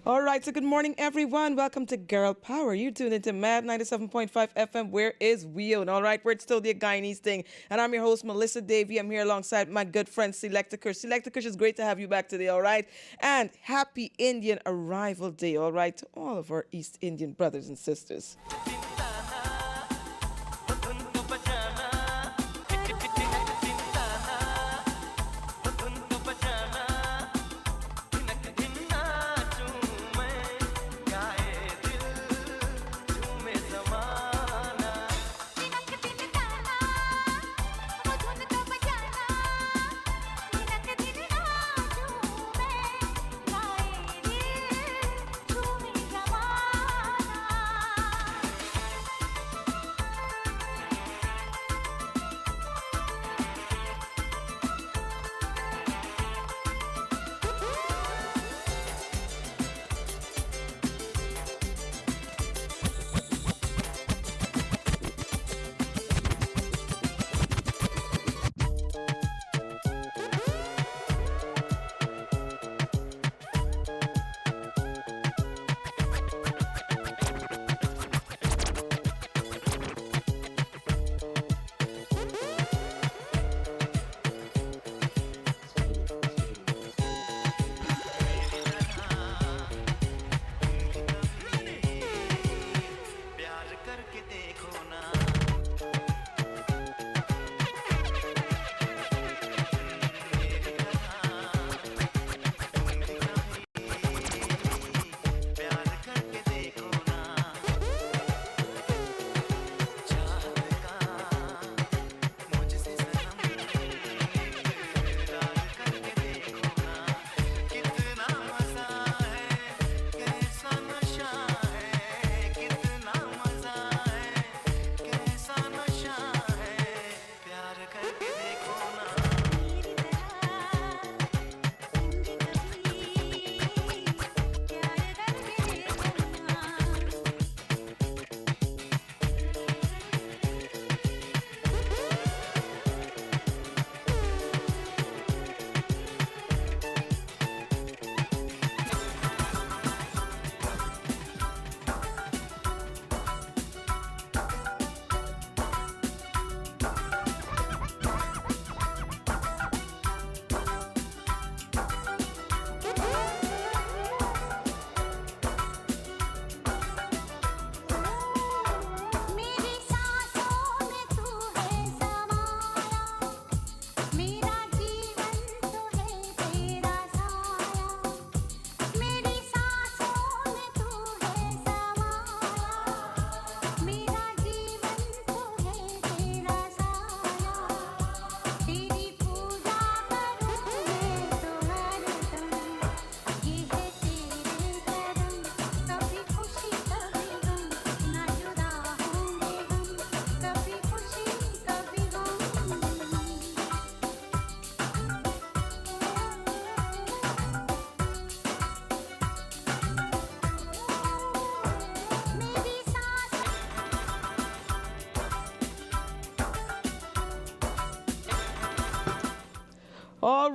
All right, so good morning, everyone. Welcome to Girl Power. You tuned into Mad 97.5 FM. Where is Wion? All right, we're still the Guyanese thing. And I'm your host, Melissa Davey. I'm here alongside my good friend, Selecta Kush. Selecta Kush, it's great to have you back today, all right? And happy Indian Arrival Day, all right, to all of our East Indian brothers and sisters.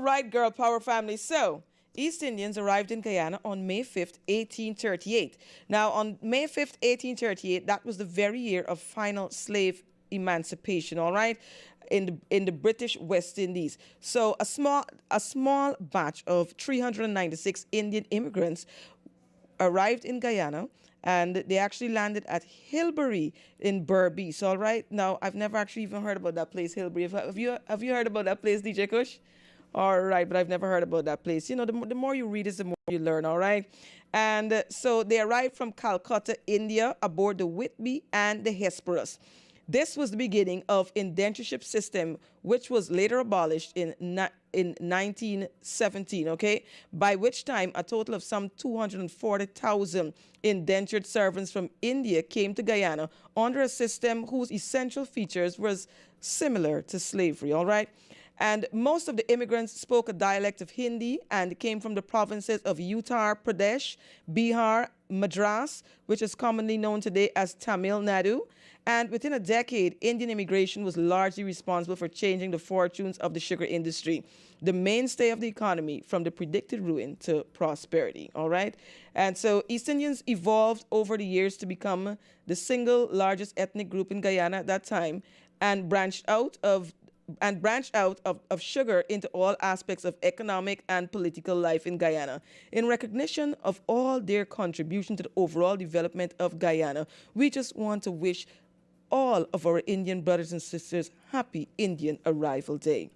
right, girl power family. So, East Indians arrived in Guyana on May 5th, 1838. Now, on May 5th, 1838, that was the very year of final slave emancipation, all right, in the British West Indies. So, a small batch of 396 Indian immigrants arrived in Guyana, and they actually landed at Hilbury in Berbice. All right. Now, I've never actually even heard about that place, Hilbury. Have you heard about that place, DJ Kush? All right, but I've never heard about that place. You know, the more you read is the more you learn. All right. And so they arrived from Calcutta, India, aboard the Whitby and the Hesperus. This was the beginning of indentureship system, which was later abolished in 1917, okay? By which time a total of some 240,000 indentured servants from India came to Guyana under a system whose essential features was similar to slavery, all right? And most of the immigrants spoke a dialect of Hindi and came from the provinces of Uttar Pradesh, Bihar, Madras, which is commonly known today as Tamil Nadu. And within a decade, Indian immigration was largely responsible for changing the fortunes of the sugar industry, the mainstay of the economy, from the predicted ruin to prosperity, all right? And so East Indians evolved over the years to become the single largest ethnic group in Guyana at that time, and branched out of sugar into all aspects of economic and political life in Guyana. In recognition of all their contribution to the overall development of Guyana, we just want to wish all of our Indian brothers and sisters happy Indian Arrival Day.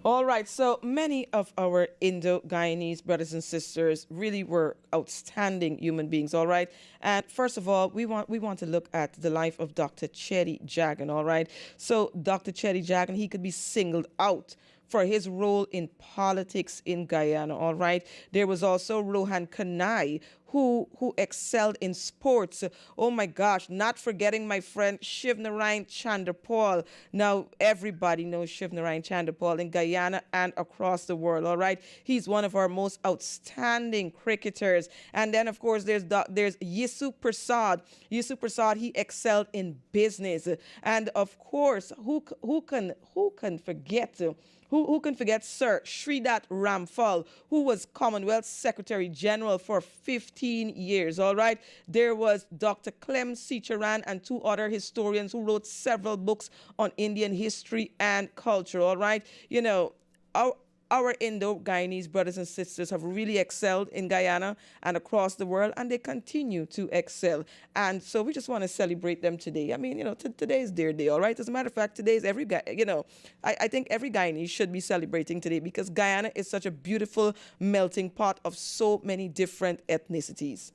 All right, so many of our Indo-Guyanese brothers and sisters really were outstanding human beings, all right? And first of all, we want to look at the life of Dr. Chetty Jagan, all right? So Dr. Chetty Jagan, he could be singled out for his role in politics in Guyana, all right? There was also Rohan Kanai, who excelled in sports. Oh my gosh, not forgetting my friend Shivnarayan Chanderpaul. Now everybody knows Shivnarayan Chanderpaul in Guyana and across the world. All right, he's one of our most outstanding cricketers. And then of course there's Yisu Prasad. Yisu Prasad, he excelled in business. And of course, who can forget? Who can forget Sir Sridat Ramphal, who was Commonwealth Secretary General for 15 years, all right? There was Dr. Clem Sicharan and two other historians who wrote several books on Indian history and culture, all right? You know, our Indo-Guyanese brothers and sisters have really excelled in Guyana and across the world, and they continue to excel. And so we just want to celebrate them today. I mean, today is their day, all right? As a matter of fact, today is every guy, I think every Guyanese should be celebrating today because Guyana is such a beautiful melting pot of so many different ethnicities.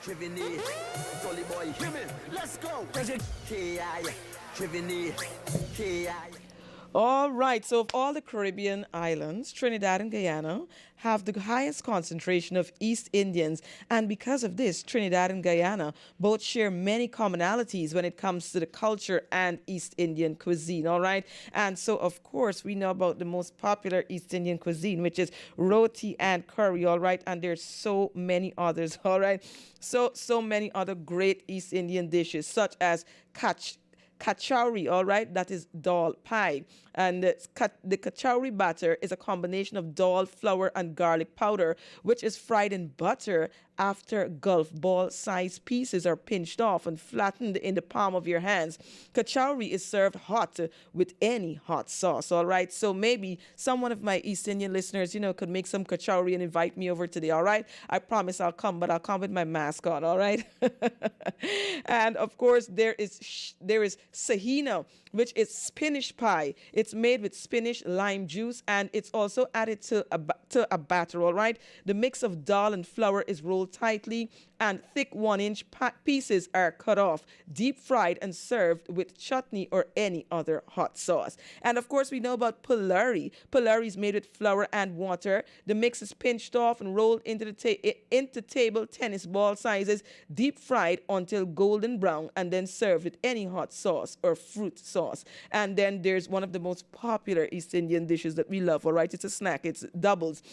Trivini, Dolly boy, hear me, let's go. K.I. Trivini, K.I. All right, so of all the Caribbean islands, Trinidad and Guyana have the highest concentration of East Indians. And because of this, Trinidad and Guyana both share many commonalities when it comes to the culture and East Indian cuisine, all right? And so, of course, we know about the most popular East Indian cuisine, which is roti and curry, all right? And there's so many others, all right? So many other great East Indian dishes, such as kachori, all right, that is dal pie. And the kachori batter is a combination of dal, flour, and garlic powder, which is fried in butter after golf ball sized pieces are pinched off and flattened in the palm of your hands. Kachori is served hot with any hot sauce, all right? So maybe some one of my East Indian listeners, could make some kachori and invite me over today, all right? I promise I'll come, but I'll come with my mask on, all right? And of course, there is sahina, which is spinach pie. It's made with spinach, lime juice, and it's also added to a batter, all right? The mix of dal and flour is rolled tightly, and thick 1-inch pieces are cut off, deep fried, and served with chutney or any other hot sauce. And of course, we know about pulari. Pulari is made with flour and water. The mix is pinched off and rolled into table tennis ball sizes, deep fried until golden brown, and then served with any hot sauce or fruit sauce. And then there's one of the most popular East Indian dishes that we love, all right? It's a snack. It's doubles.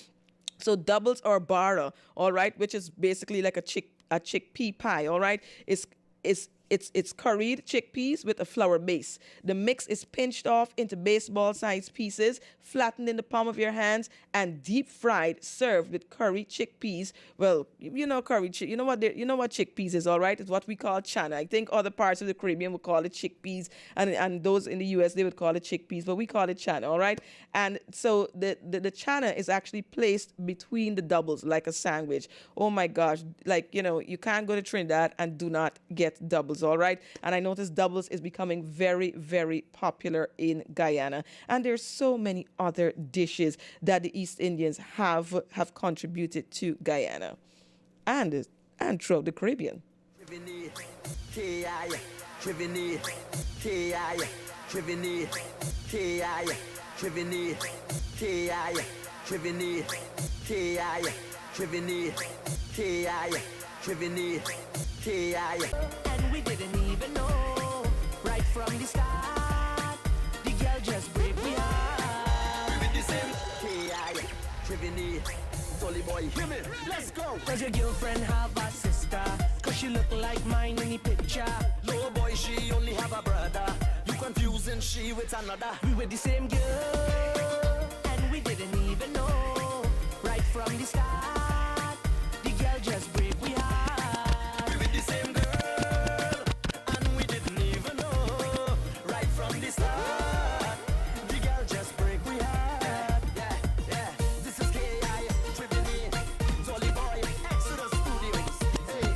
So doubles or bara, all right, which is basically like a chickpea pie, all right? It's curried chickpeas with a flour base. The mix is pinched off into baseball-sized pieces, flattened in the palm of your hands, and deep fried, served with curry chickpeas. Well, you know you know what chickpeas is, all right? It's what we call chana. I think other parts of the Caribbean would call it chickpeas, and those in the U.S. they would call it chickpeas, but we call it chana, all right? And so the chana is actually placed between the doubles like a sandwich. Oh my gosh, you can't go to Trinidad and do not get doubles, all right? And I noticed doubles is becoming very, very popular in Guyana. And there's so many other dishes that the East Indians have contributed to Guyana and throughout the Caribbean. Trivini, K.I. Trivini, K.I. Trivini, K.I. Trivini, K.I. Trivini, K.I. Trivini, K.I. Trivini, K.I. And we didn't even know right from the start. The girl just break me heart. With the same K.I. Trivini, Dolly boy, hear me, let's go. Does your girlfriend have a sister? Cause she look like mine in the picture. No boy, she only have a brother. You confusing she with another. We were the same girl, and we didn't even know right from the start. The girl just break me heart. We with the same girl, and we didn't even know right from the start. The girl just break me heart. Yeah, yeah. This is K.I. Trivini, Dolly boy, Exodus Studios. Hey.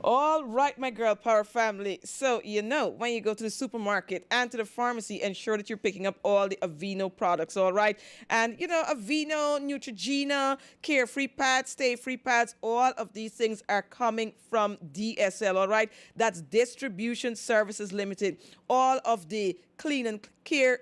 All right, my girl power family. So, when you go to the supermarket and to the pharmacy, ensure that you're picking up all the Aveeno products, all right? And, Aveeno, Neutrogena, Carefree Pads, Stay Free Pads, all of these things are coming from DSL, all right? That's Distribution Services Limited. All of the clean and clear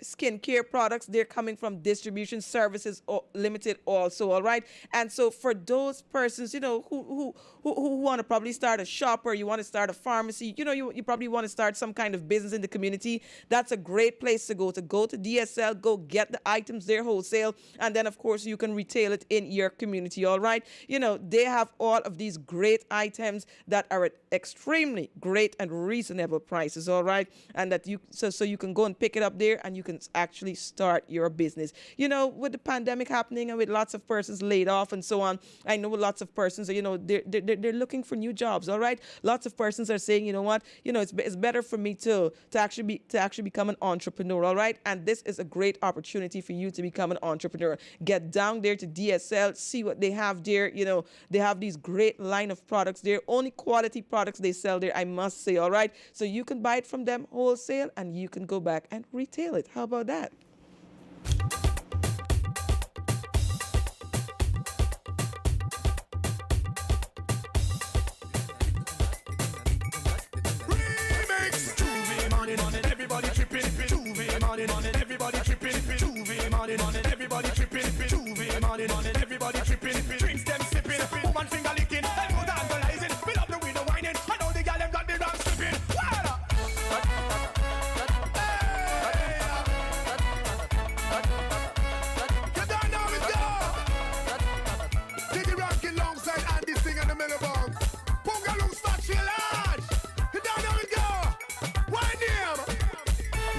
skincare products, they're coming from Distribution Services Limited also, all right? And so for those persons, who want to probably start a shop, or you want to start a pharmacy, you probably want to start some kind of business in the community, that's a great place to go to DSL, go get the items there wholesale, and then of course you can retail it in your community, all right? They have all of these great items that are at extremely great and reasonable prices, all right? And that so you can go and pick it up there, and you can actually start your business. With the pandemic happening and with lots of persons laid off and so on, I know lots of persons, they're looking for new jobs, all right? Lots of persons are saying, it's better for me to actually become an entrepreneur, all right? And this is a great opportunity for you to become an entrepreneur. Get down there to DSL, see what they have there. They have these great line of products there, only quality products they sell there, I must say, all right? So you can buy it from them wholesale, and you can go back and retail it. How about that? Everybody tripping, Juve morning, everybody tripping, Juve morning, everybody tripping, Juve morning, everybody tripping, drinks them sipping, woman finger licking, and go tantalizing, fill up the window whining, I know the gal them got the drum stripping. You don't know it, go! Did the rockin' alongside Andy sing on the middle bong? Pungaloo start chill large. You don't know it, go! Why name?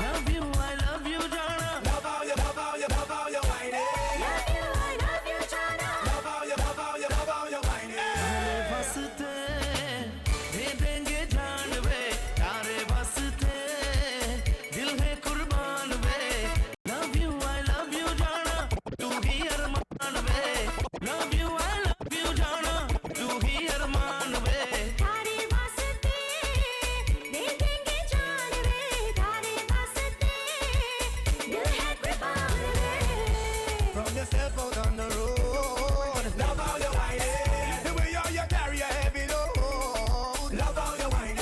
Love you, I love you, Jana. Love how you whining. Love you, I love you, Jana. Love how you whining. तारे वास्ते दे देंगे जान वे, तारे वास्ते दिल है कुर्बान वे. Love you, I love you, Jana. तू ही अरमान वे. Love you, I love you, Jana. तू ही अरमान वे. तारे वास्ते दे देंगे जान वे, तारे वास्ते दिल है कुर्बान वे. From yourself out on the road. Love how you whining. The way you carry your heavy load. Love how you whining.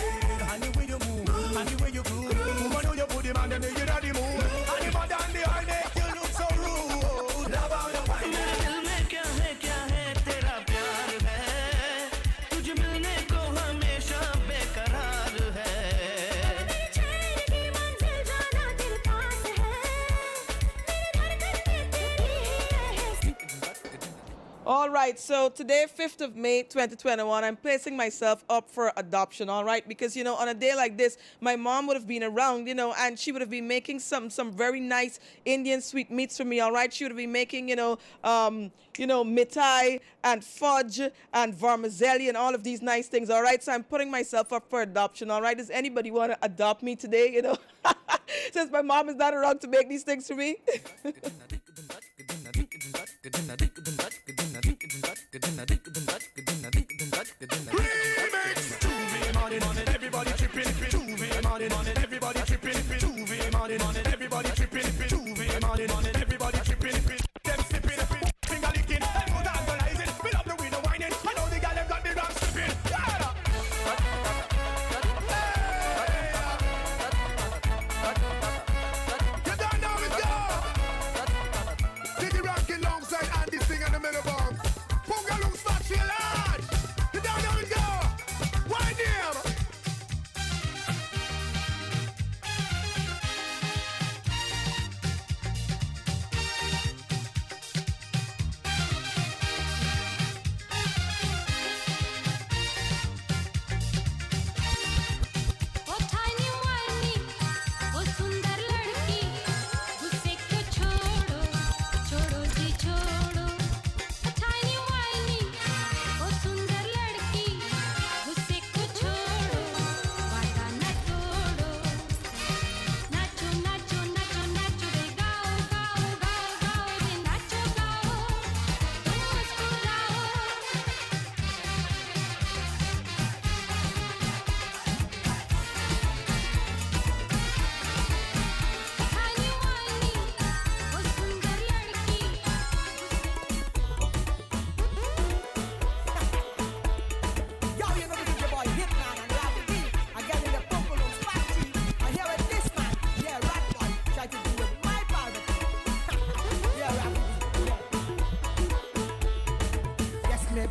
And the way you move, and the way you groove. Woman, know you put him on the naked of the moon. And the mother and the eye make you look so rude. Love how you whining. मेरे दिल में क्या है तेरा प्यार है, तुझे मिलने को हमेशा बेकरार है. मेरे चैन की मंजिल जाना दिल पास है, मेरी धड़कन में तेरी है. All right, so today, 5th of May, 2021, I'm placing myself up for adoption, all right? Because, on a day like this, my mom would have been around, and she would have been making some very nice Indian sweetmeats for me, all right? She would have been making, mithai and fudge and vermicelli and all of these nice things, all right? So I'm putting myself up for adoption, all right? Does anybody want to adopt me today, Since my mom is not around to make these things for me? Remix. Juve morning, everybody tripping. Juve morning, everybody tripping. Juve morning, everybody tripping. Juve morning, everybody tripping. Them sipping, finger licking, and go tantalizing. Fill up the window whining. I know the gal them got the drum stripping. You don't know it, go! Did the rockin' alongside Andy sing on the middle bong? Pungaloo start chill large. You don't know it, go! Why name?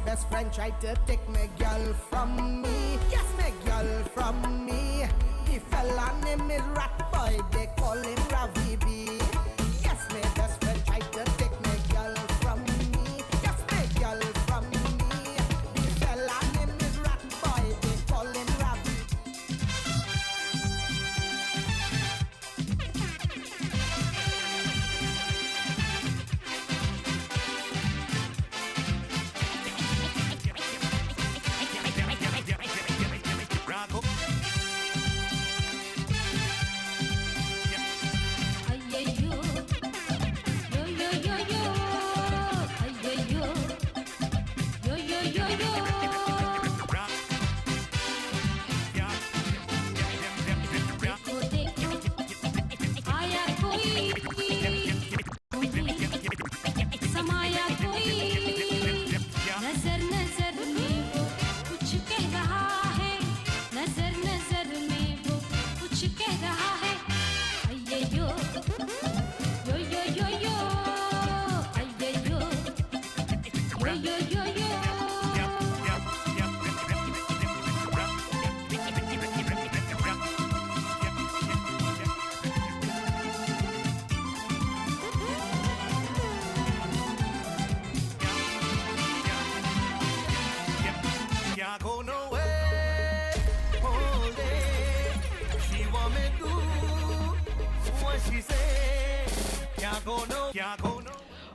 best friend tried to take my girl from me. Yes, my girl from me. The fella name is Rat Boy, they call him Ravi B. Yes, my best friend tried to take my girl from me. Yes, my girl from me. The fella name is Rat Boy, they call him Ravi.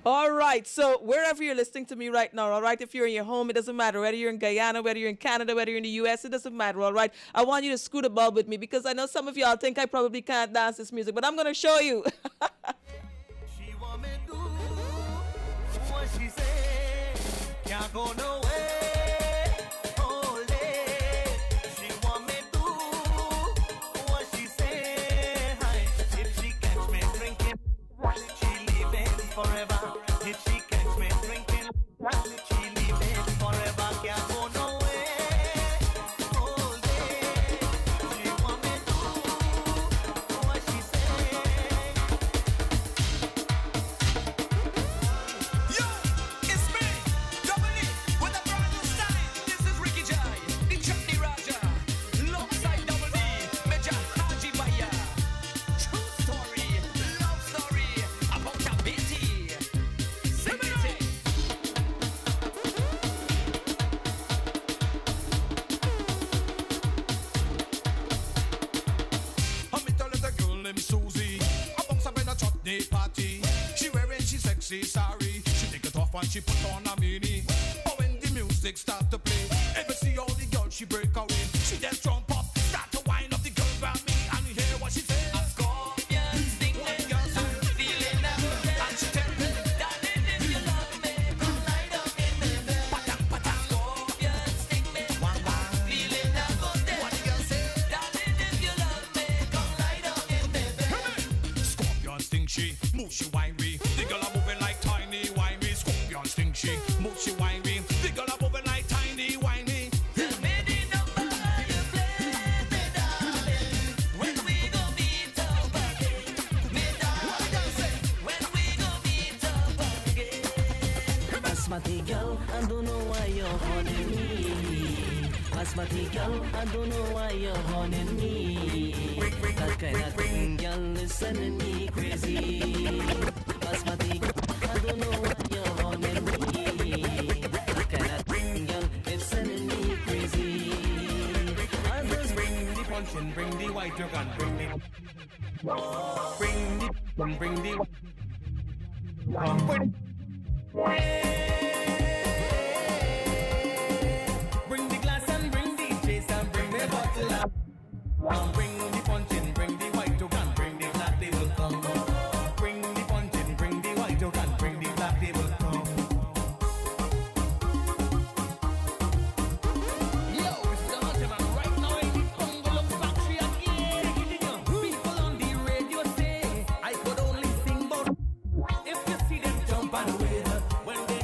All right, so wherever you're listening to me right now, all right, if you're in your home, it doesn't matter. Whether you're in Guyana, whether you're in Canada, whether you're in the U.S., it doesn't matter, all right? I want you to scoot a ball with me because I know some of y'all think I probably can't dance this music, but I'm going to show you. She want me do what she say, can't go nowhere. Forever, if she catch me drinking, she leave it forever, can't go nowhere. All day, she want me to do what she say. Yo, it's me, Double E, with a brand new style. This is Ricky Jai, the Chutney Raja, alongside Double D, Major Haji Baya. True story, love story, about a bitty. Susie, a bounce up in a chutney party. She wearing she sexy sari. She take it off and she put on a mini. But when the music start to play, ever see all the girls she break away. She just jump up, start to wind up the girl grab me and you hear what she say. A scorpion sting me, feeling that and she tell me, darling, if you love me, come lie down in the bed. Patang patang, scorpion sting me, feeling that good day. What the girl say? Darling, if you love me, come lie down in the bed. Scorpion sting she, move she wiry. The girl are moving like tiny whiny. Scorpion sting she, move she wiry. The girl are moving like tiny whiny. Tell me the number you play, me darling. When we go meet up again, me darling. When we go meet up again. Basmati girl, I don't know why you're holding me. Basmati girl, I don't know why you're holding me. That kind of thing, girl, is sending me crazy. Basmati girl, I don't know why you're holding me. That kind of thing, girl, it's sending me crazy. I just bring the punch and bring the white jug and bring the bring the glass and bring the chase and bring the bottle up. Bring the punch and bring the white jug and bring the black table come. Bring the punch and bring the white jug and bring the black table come. Yo, it's the hot man right now in the Bungalow Factory again. People on the radio say I could only sing, but if you see them jump and wait when they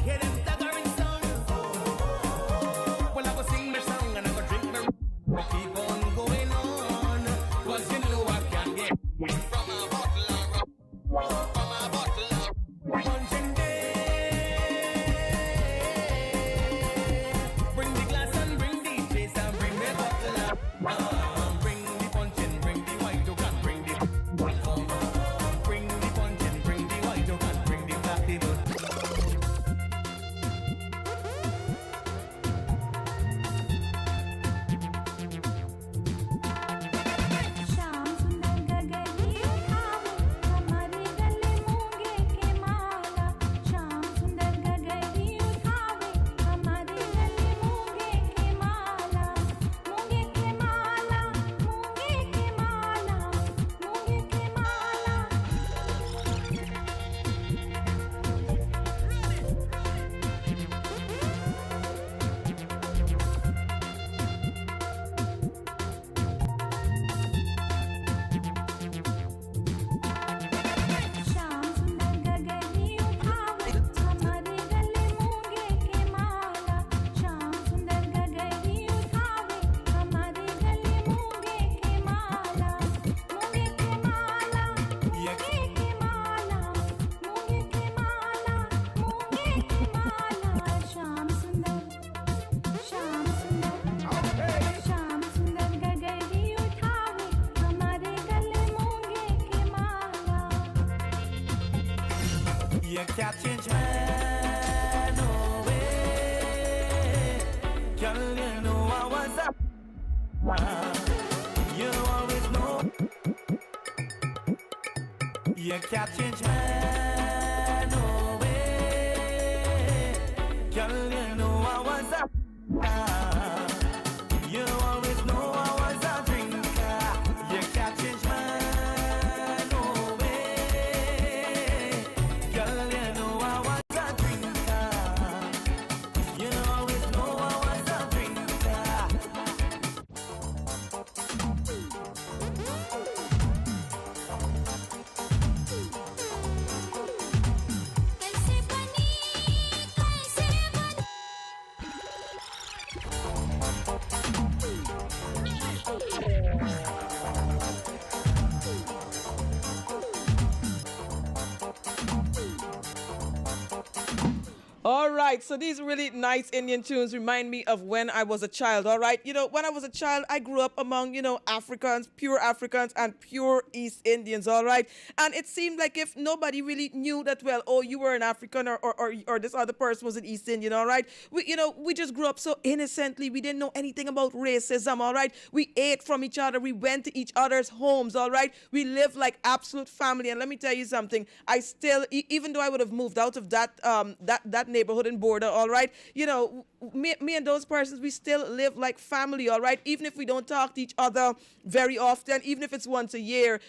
You can't change man, no way. Girl, you know I was up. You always know. You can't change man, no way. Girl, you know I was up. You always know I was a drinker. You can't change man, no way. Girl, you know I was a drinker. You always know I was a drinker. All right, so these really nice Indian tunes remind me of when I was a child, all right? You know, when I was a child, I grew up among, Africans and pure East Indians, all right? And it seemed like if nobody really knew that, well, oh, you were an African or this other person was an East Indian, all right? We just grew up so innocently. We didn't know anything about racism, all right? We ate from each other. We went to each other's homes, all right? We lived like absolute family. And let me tell you something. I still, even though I would have moved out of that neighborhood and border, all right, me and those persons, we still live like family, all right, even if we don't talk to each other very often, even if it's once a year,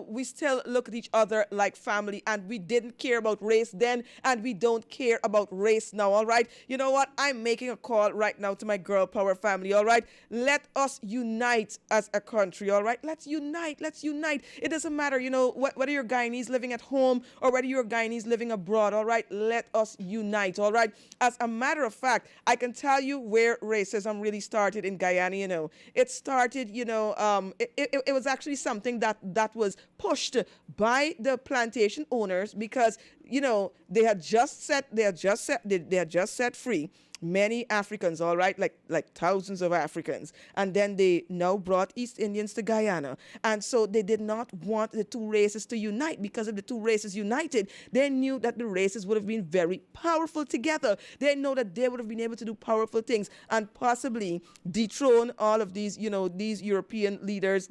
we still look at each other like family, and we didn't care about race then, and we don't care about race now, all right? You know what? I'm making a call right now to my girl power family, all right? Let us unite as a country, all right? Let's unite. It doesn't matter, whether you're Guyanese living at home or whether you're Guyanese living abroad, all right? Let us unite, all right? As a matter of fact, I can tell you where racism really started in Guyana, It started, it was actually something that was pushed by the plantation owners because, they had just set free many Africans, all right, like thousands of Africans. And then they now brought East Indians to Guyana. And so they did not want the two races to unite, because if the two races united, they knew that the races would have been very powerful together. They know that they would have been able to do powerful things and possibly dethrone all of these, these European leaders,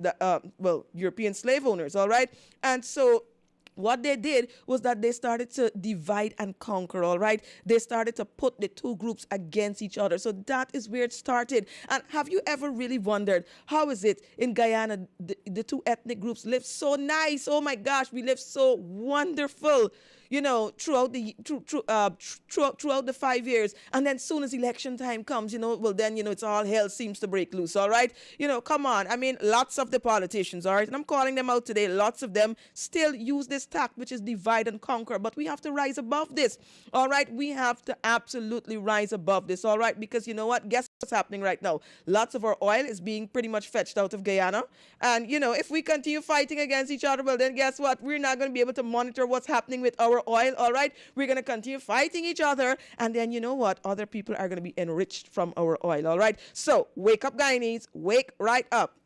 European slave owners, all right? And so what they did was that they started to divide and conquer, all right? They started to put the two groups against each other. So that is where it started. And have you ever really wondered, how is it in Guyana, the two ethnic groups live so nice? Oh my gosh, we live so wonderful, throughout the 5 years. And then soon as election time comes, then, it's all hell seems to break loose, all right? Come on. I mean, lots of the politicians, all right? And I'm calling them out today. Lots of them still use this tact, which is divide and conquer. But we have to rise above this, all right? We have to absolutely rise above this, all right? Because you know what? Guess what's happening right now? Lots of our oil is being pretty much fetched out of Guyana. And, if we continue fighting against each other, well, then guess what? We're not going to be able to monitor what's happening with our oil, all right? We're going to continue fighting each other, and then you know what? Other people are going to be enriched from our oil, all right? So wake up, Guyanese, wake right up.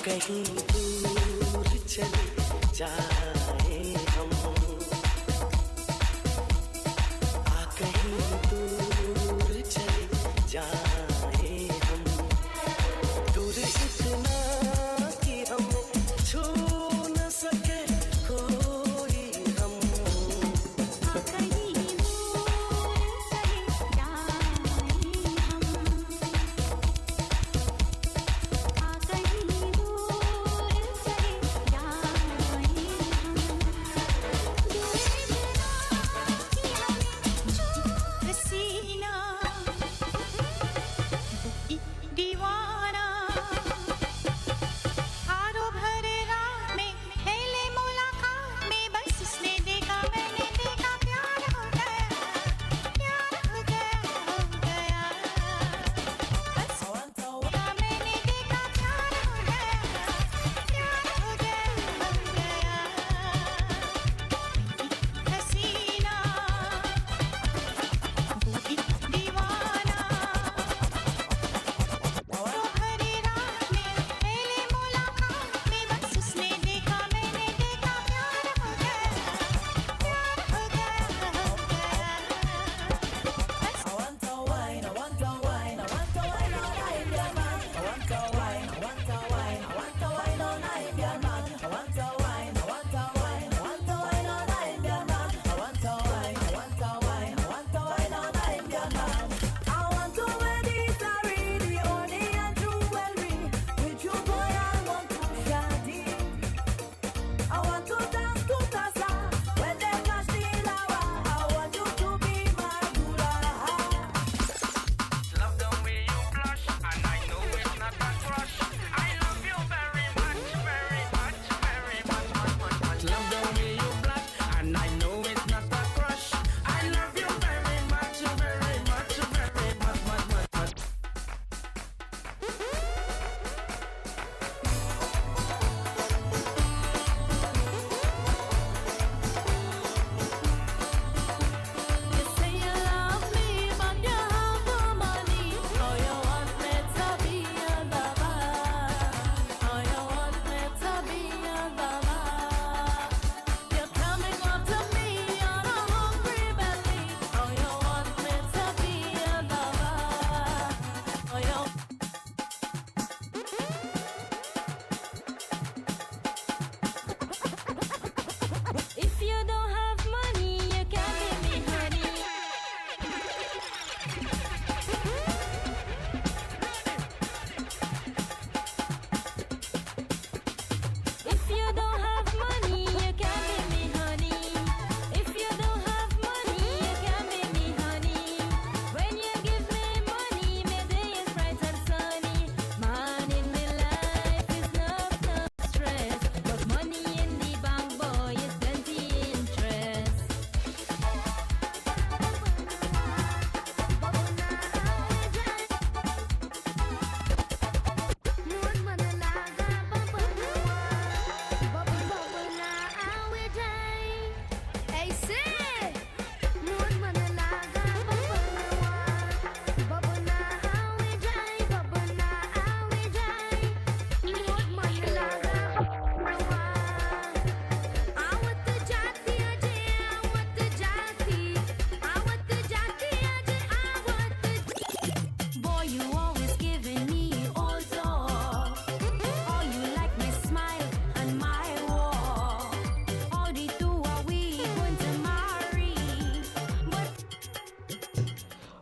कहीं दूर चले जाए हम कहीं दूर चले जाए हम दूर इतना कि हम छू न सके कोई हम कहीं दूर चले जाए हम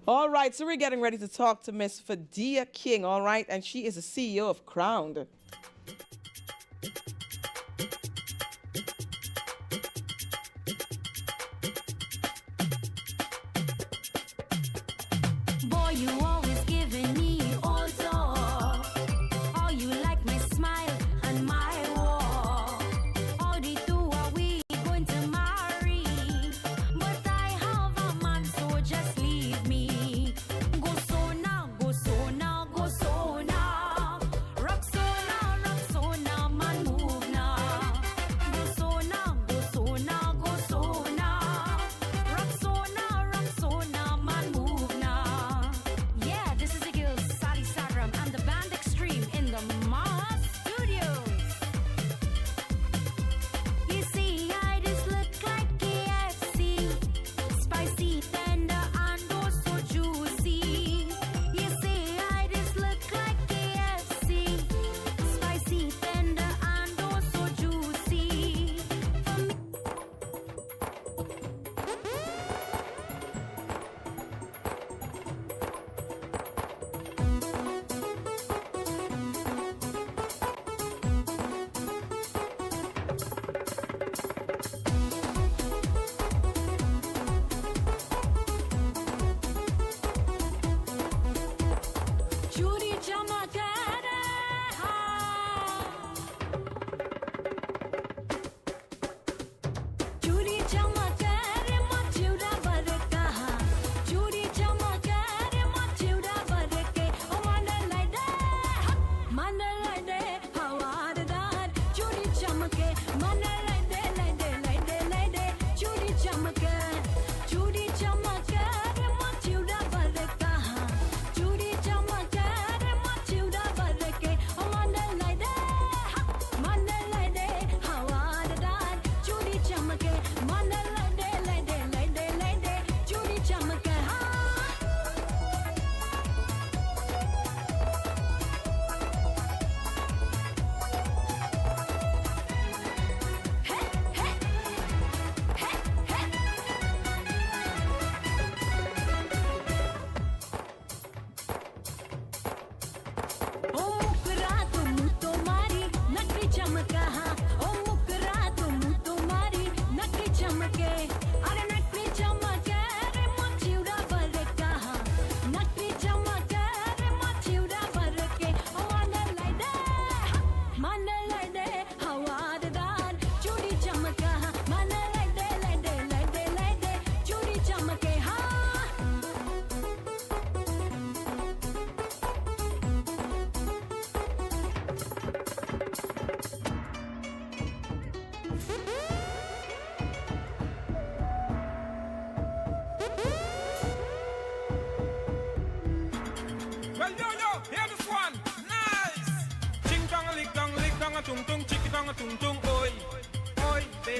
All right, so we're getting ready to talk to Miss Fadia King, all right? And she is the CEO of Crowned. Boy, you always giving me all door. Oh, you like my smile.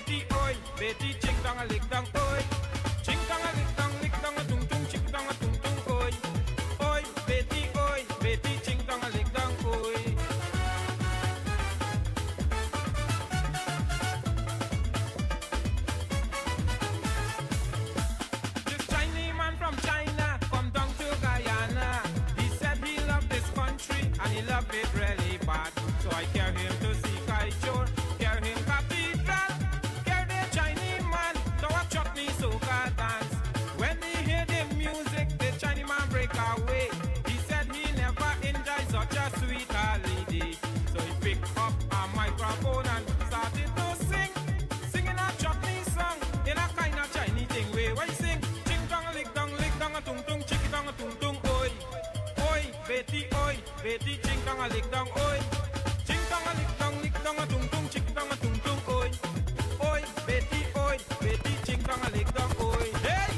Betty, oi, Betty, ching dong a lick dong, oi. Ching dong a lick dong a tung tung, ching dong a tung tung, oi. Oi, Betty, ching dong a lick dong, oi. This Chinese man from China come down to Guyana. He said he loved this country and he loved it really bad. So I carry him to see Kaichor, carry him cathedral, carry the Chinese man to a chutney soca dance. When he hear the music, the Chinese man break away. He said he never enjoyed such a sweet holiday. So he picked up a microphone and started to sing, singing a chutney song in a kind of Chinese thing way. Why sing? Ching dong a lick dong a tung tung, chicky dong a tung tung, oi. Oi, Betty, ching dong a lick dong, oi. Ching dong a lick dong a tung tung, chicky dong a tung tung, oi. Oi, Betty, ching dong a lick dong, oi. Hey!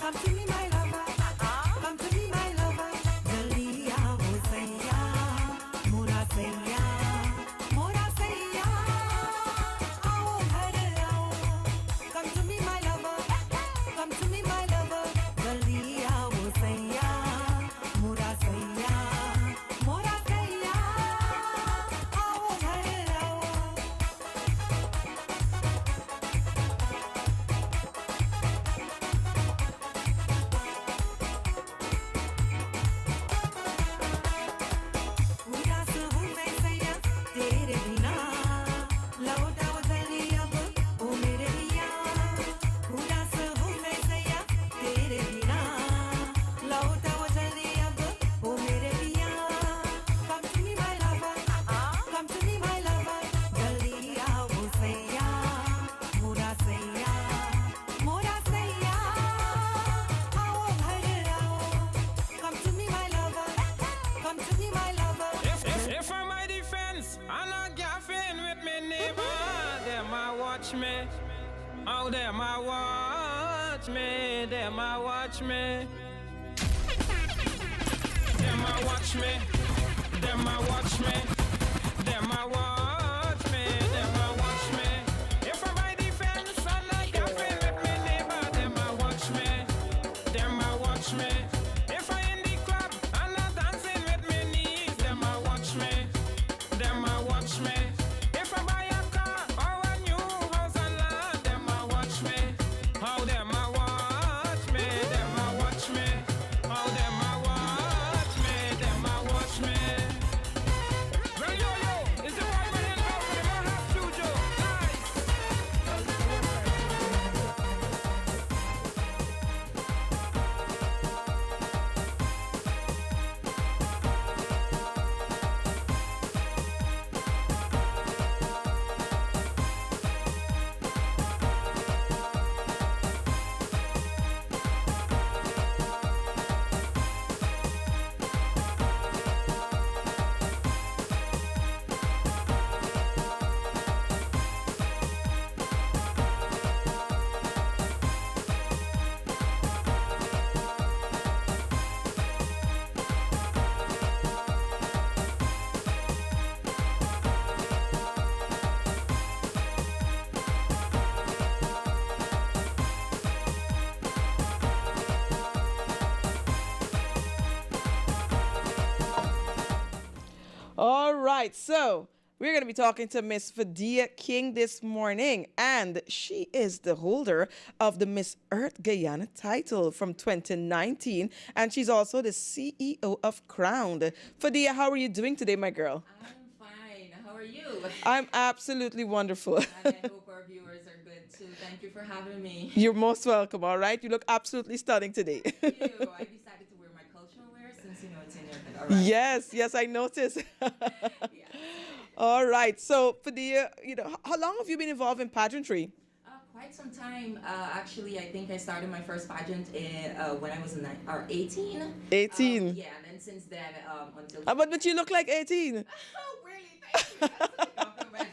Come to me, my lover. Come to me, my lover. Jaliya ho saiya, mora saiya, mora saiya. Aao ghar aao. Come to me, my lover. Come to me, my lover. Jaliya ho saiya, mora saiya, mora saiya. Aao ghar aao. उदास हूँ मैं सैया तेरे बिना लौटाओ जल्दी अब ओ मेरे पिया उदास हूँ मैं सैया तेरे बिना लौटाओ जल्दी अब ओ मेरे पिया Come to me my lover Come to me my lover जल्दी आओ सैया मोरा सैया आओ घर आओ Come to me my lover Come to me my lover If I'm my defense, I'm not gaffing with me neighbor. Them a watch me. Oh, them a watch me. Them a watch me. Them a watch me. Them a watch me. Them a watch me. Them a watch me. If I'm my defense, I'm not gaffing with me neighbor. Them a watch me. Them a watch me. If I in the club, I'm not dancing with me knees. Them a watch me. Them a watch me. If I buy a car or a new house and land, them a watch me. How them a watch me. Them a watch me. How them a watch me. Them a watch me. Well, yo, is the boy running out with the man have studio? Nice. All right, so we're going to be talking to Miss Fadia King this morning, and she is the holder of the Miss Earth Guyana title from 2019, and she's also the CEO of Crowned. Fadia, how are you doing today, my girl? I'm fine. How are you? I'm absolutely wonderful. And I hope our viewers are good too. Thank you for having me. You're most welcome, all right? You look absolutely stunning today. Thank you. I decided to wear my cultural wear since you know it's in your head. All right. Yes, I noticed. Yeah. All right, so Fadia, how long have you been involved in pageantry? Quite some time. Actually, I think I started my first pageant when I was 18. 18. Yeah, and then and since then, until But you look like 18. oh, really? Thank you. That's such a compliment.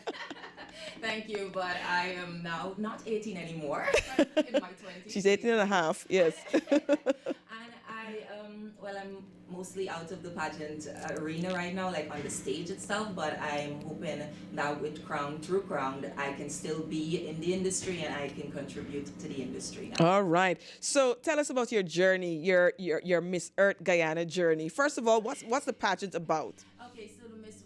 Thank you, but I am now not 18 anymore. In my 20s. She's 18 and a half, yes. And I'm mostly out of the pageant arena right now, like on the stage itself, but I'm hoping that with Through Crown, I can still be in the industry and I can contribute to the industry now. All right. So tell us about your journey, your Miss Earth Guyana journey. First of all, what's the pageant about? Okay, so the Miss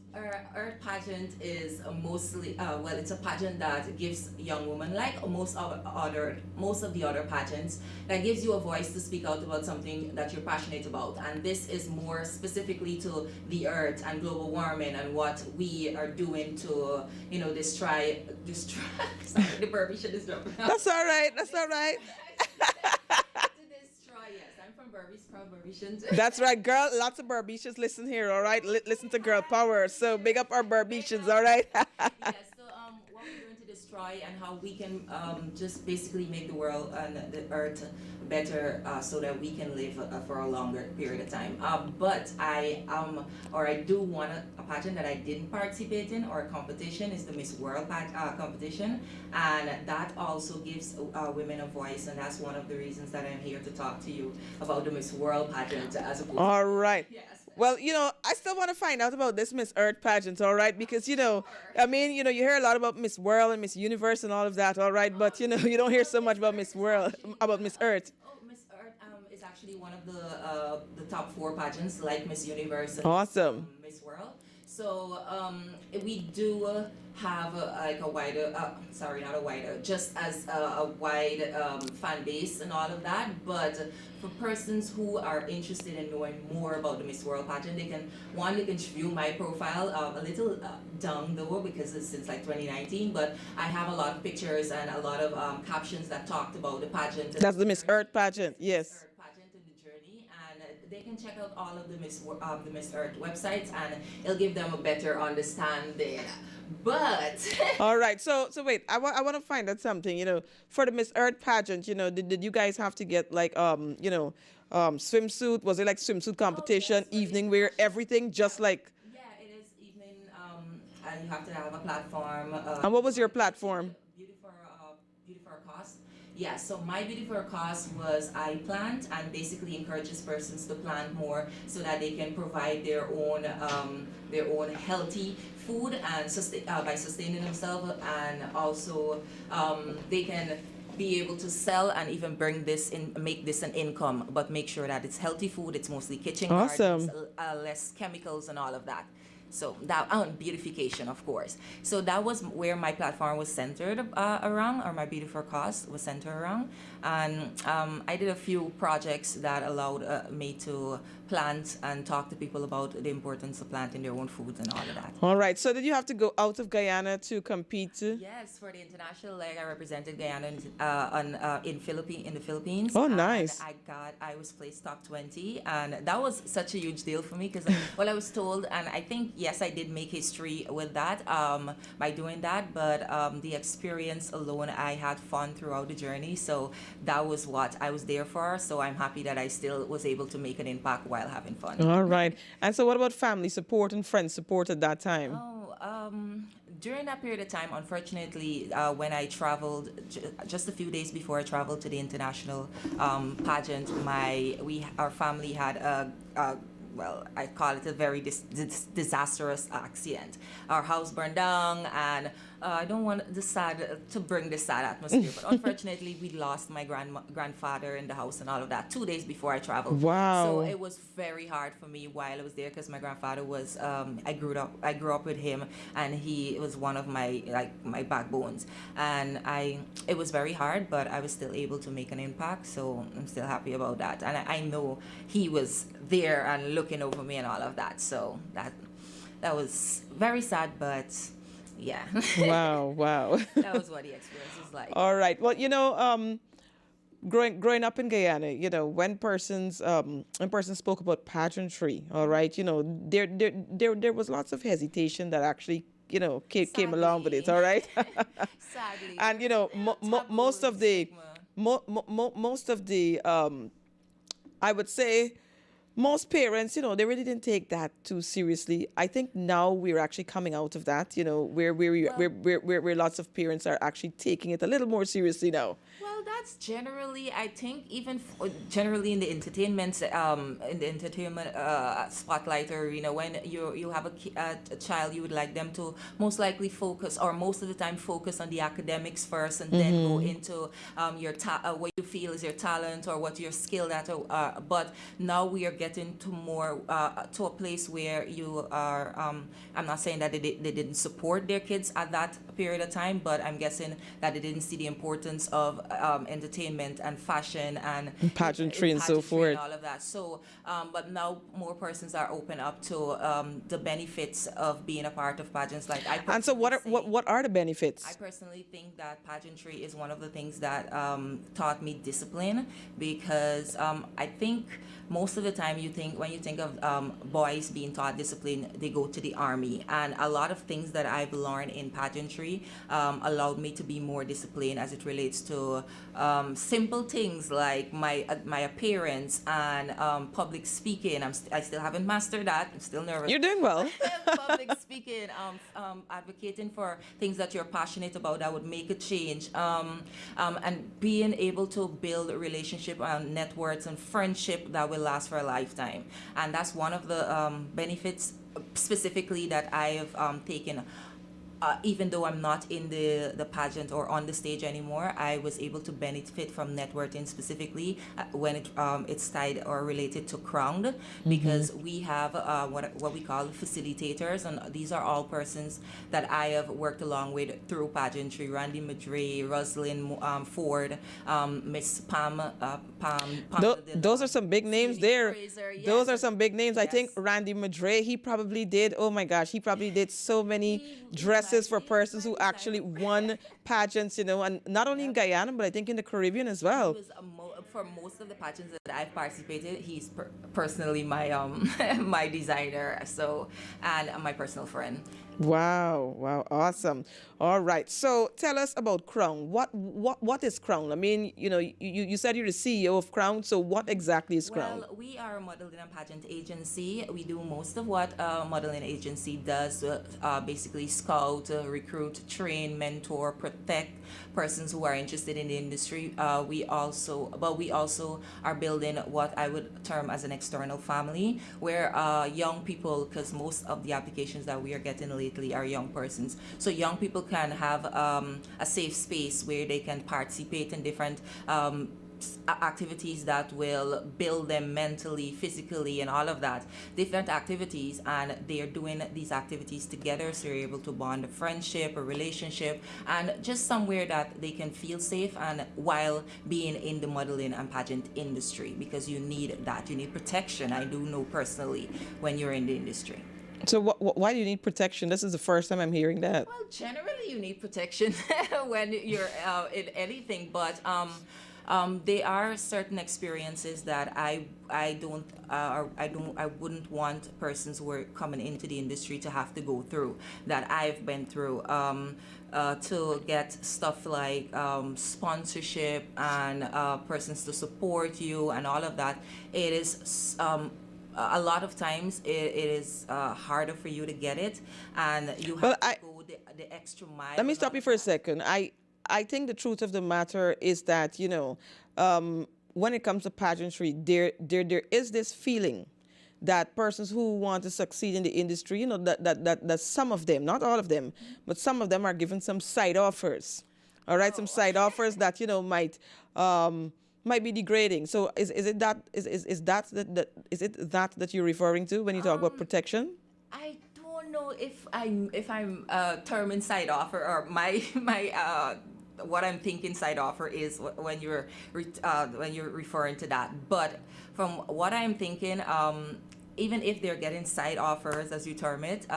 Earth pageant is mostly, it's a pageant that gives young women, like most of the other pageants, that gives you a voice to speak out about something that you're passionate about. And this is more specifically to the earth and global warming and what we are doing to, destroy. Sorry, the Burby shit is dropping out. That's all right. That's all right. To destroy, yes. I'm from Burby's, proud Burbicians. That's right, girl. Lots of Burbicians listen here, all right? Listen to Girl Power. So big up our Burbicians, all right? Yes, so what we're going to destroy and how we can just basically make the world and the earth better so that we can live for a longer period of time. But I do want a pageant that I didn't participate in or a competition is the Miss World competition, and that also gives women a voice, and that's one of the reasons that I'm here to talk to you about the Miss World pageant as opposed All right. Yes. Well, I still want to find out about this Miss Earth pageant, all right? Because, you hear a lot about Miss World and Miss Universe and all of that, all right? But, you don't hear so much about Miss World, about Miss Earth. Oh, Miss Earth is actually one of the top 4 pageants, like Miss Universe and Awesome. Miss World. So we do have just as a wide fan base and all of that. But for persons who are interested in knowing more about the Miss World pageant, they can view my profile a little down though, because it's since like 2019. But I have a lot of pictures and a lot of captions that talked about the pageant. That's the Miss Earth pageant, yes. Miss Earth pageant and the journey, and they can check out all of the Miss Earth websites, and it'll give them a better understanding. But All right. So wait, I want to find out something, for the Miss Earth pageant, did you guys have to get like swimsuit? Was it like swimsuit competition, yes, evening wear, everything just like yeah, it is evening, and you have to have a platform. And what was your platform? Beauty for a cause. Yeah, so my Beauty for a Cause was I plant and basically encourages persons to plant more so that they can provide their own healthy food and by sustaining themselves, and also they can be able to sell and even make this an income, but make sure that it's healthy food. It's mostly kitchen Awesome. gardens, less chemicals and all of that. So that beautification, of course. So that was where my platform was centered around, or my Beauty for Cause was centered around. And I did a few projects that allowed me to plant and talk to people about the importance of planting their own foods and all of that. All right. So did you have to go out of Guyana to compete? Yes, for the international leg, I represented Guyana in the Philippines. Oh, And nice. I was placed top 20, and that was such a huge deal for me because I was told, and I think yes, I did make history with that by doing that. But the experience alone, I had fun throughout the journey, so that was what I was there for. So I'm happy that I still was able to make an impact while having fun. All right. And so what about family support and friends support at that time? During that period of time, unfortunately, when I traveled, just a few days before I traveled to the international pageant, our family had I call it a very disastrous accident. Our house burned down, and I don't want to bring this sad atmosphere, but unfortunately, we lost my grandfather in the house and all of that 2 days before I traveled. Wow. So it was very hard for me while I was there because my grandfather was. I grew up with him, and he was one of my backbones. And it was very hard, but I was still able to make an impact. So I'm still happy about that, and I know he was there and looking over me and all of that. So that was very sad, but yeah. Wow. That was what the experience was like. All right. Well, growing up in Guyana, when persons spoke about pageantry, all right, there was lots of hesitation that actually came along with it, all right. Sadly. And most of the I would say most parents, they really didn't take that too seriously. I think now we're actually coming out of that, where lots of parents are actually taking it a little more seriously now. Well, that's generally, I think, even generally in the entertainment spotlight arena, when you have a child, you would like them to most likely focus, or most of the time focus on the academics first, and then go into what you feel is your talent or what you're skilled at. But now we are getting to more to a place where you are. I'm not saying that they didn't support their kids at that period of time, but I'm guessing that they didn't see the importance of entertainment and fashion and pageantry and so forth, and all of that. So, but now more persons are open up to the benefits of being a part of pageants. And so, what are the benefits? I personally think that pageantry is one of the things that taught me discipline, because I think most of the time when you think of boys being taught discipline, they go to the army, and a lot of things that I've learned in pageantry allowed me to be more disciplined as it relates to simple things like my appearance and public speaking. I still haven't mastered that. I'm still nervous. You're doing well. Public speaking, advocating for things that you're passionate about that would make a change, and being able to build a relationship and networks and friendship that will last for a lifetime. And that's one of the benefits specifically that I have taken. Even though I'm not in the pageant or on the stage anymore, I was able to benefit from networking specifically when it's tied or related to Crowned, because we have what we call facilitators, and these are all persons that I have worked along with through pageantry: Randy Madre, Rosalind Ford, Miss Pam. Those are some big names there. Fraser, yes. Those are some big names. Yes. I think Randy Madre, he probably did. Oh my gosh, he probably did so many dresses for persons who actually won pageants, and not only in Guyana, but I think in the Caribbean as well. He was for most of the pageants that I've participated, he's personally my my designer, and my personal friend. Wow, awesome. All right, so tell us about Crown. What is Crown? I mean, you said you're the CEO of Crown, so what exactly is Crown? Well, we are a modeling and pageant agency. We do most of what a modeling agency does, basically scout, recruit, train, mentor, protect persons who are interested in the industry. We also are building what I would term as an external family, where young people, because most of the applications that we are getting lately are young persons. So young people can have a safe space where they can participate in different activities that will build them mentally, physically, and all of that. Different activities, and they are doing these activities together, so you're able to bond a friendship, a relationship, and just somewhere that they can feel safe, and while being in the modeling and pageant industry, because you need that. You need protection. I do know personally when you're in the industry. So why do you need protection? This is the first time I'm hearing that. Well, generally you need protection when you're in anything, but there are certain experiences that I wouldn't want persons who are coming into the industry to have to go through, that I've been through, to get stuff like sponsorship and persons to support you and all of that. It is a lot of times it is harder for you to get it, and you have to go the extra mile. Let me stop you for a second. I think the truth of the matter is that, when it comes to pageantry, there is this feeling that persons who want to succeed in the industry, that some of them, not all of them, but some of them are given some side offers. All right, some side offers that, might be degrading. So is it that you're referring to when you talk about protection? I don't know if I'm terming side offer, or my what I'm thinking side offer is when you're referring to that. But from what I'm thinking, even if they're getting side offers, as you term it,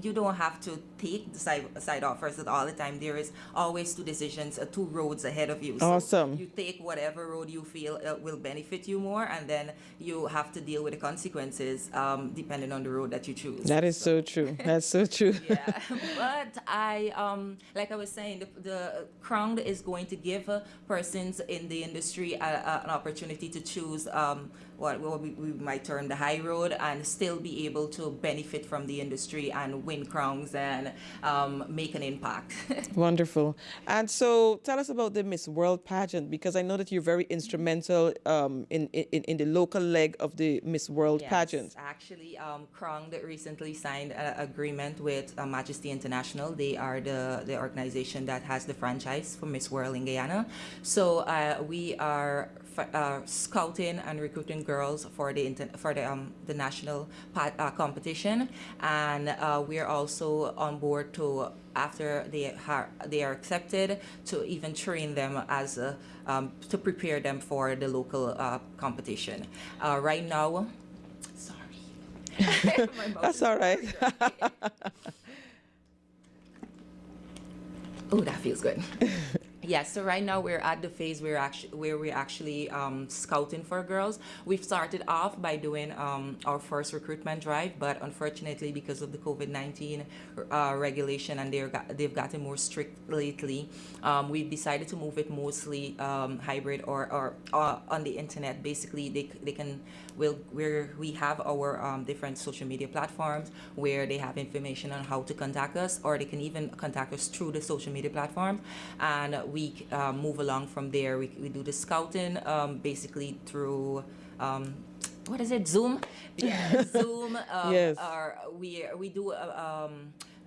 you don't have to take the side offers at all the time. There is always two decisions, two roads ahead of you. So Awesome. you take whatever road you feel will benefit you more, and then you have to deal with the consequences depending on the road that you choose. That is so true. That's so true. Yeah, but like I was saying, the crown is going to give persons in the industry an opportunity to choose what we might term the high road, and still be able to benefit from the industry and win crowns and make an impact. Wonderful. And so tell us about the Miss World pageant, because I know that you're very instrumental in the local leg of the Miss World pageant. Actually, Crown recently signed an agreement with Majesty International. They are the organization that has the franchise for Miss World in Guyana. So we are scouting and recruiting girls for the national competition, and we are also on board to, after they are accepted, to even train them as to prepare them for the local competition. Right now, sorry, my mouth That's is all right. Oh, that feels good. Yeah, so right now we're at the phase where we're actually scouting for girls. We've started off by doing our first recruitment drive, but unfortunately, because of the COVID-19 regulation, and they've gotten more strict lately, we've decided to move it mostly hybrid or on the internet. Basically, they can we have our different social media platforms where they have information on how to contact us, or they can even contact us through the social media platform, and we move along from there. We do the scouting basically through what is it, Zoom? Yeah, Zoom. Yes. We do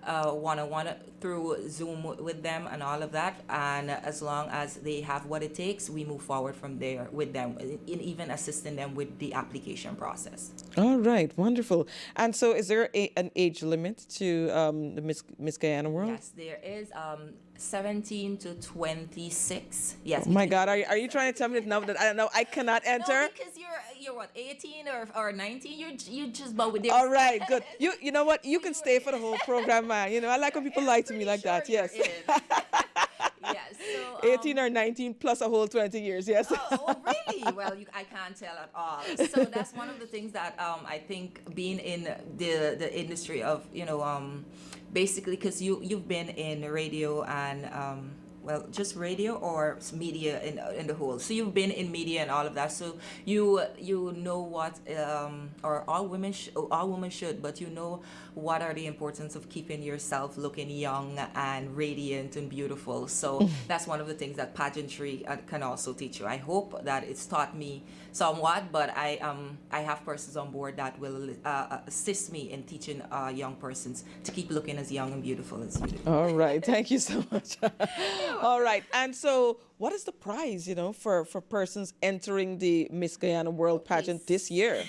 one-on-one through Zoom with them and all of that, and as long as they have what it takes, we move forward from there with them, in even assisting them with the application process. All right, wonderful. And so is there an age limit to the Miss Guyana World? Yes, there is 17 to 26. Yes. Oh my God, are you trying to tell me now that I know I cannot enter? No, because you're what, 18 or 19? You just about with All right, good. You know what? You can stay for the whole program, man. You know, I like when people lie to me like that. Yes. Yes. So, 18 or 19 plus a whole 20 years. Yes. Oh, really? Well, I can't tell at all. So that's one of the things that I think, being in the industry of, basically, because you've been in radio and well, just radio or media in the whole. So you've been in media and all of that. So you know what, or all women should, but you know what are the importance of keeping yourself looking young and radiant and beautiful. So that's one of the things that pageantry can also teach you. I hope that it's taught me somewhat, but I have persons on board that will assist me in teaching young persons to keep looking as young and beautiful as you do. All right. Thank you so much. All right. And so what is the prize, for persons entering the Miss Guyana World pageant this year?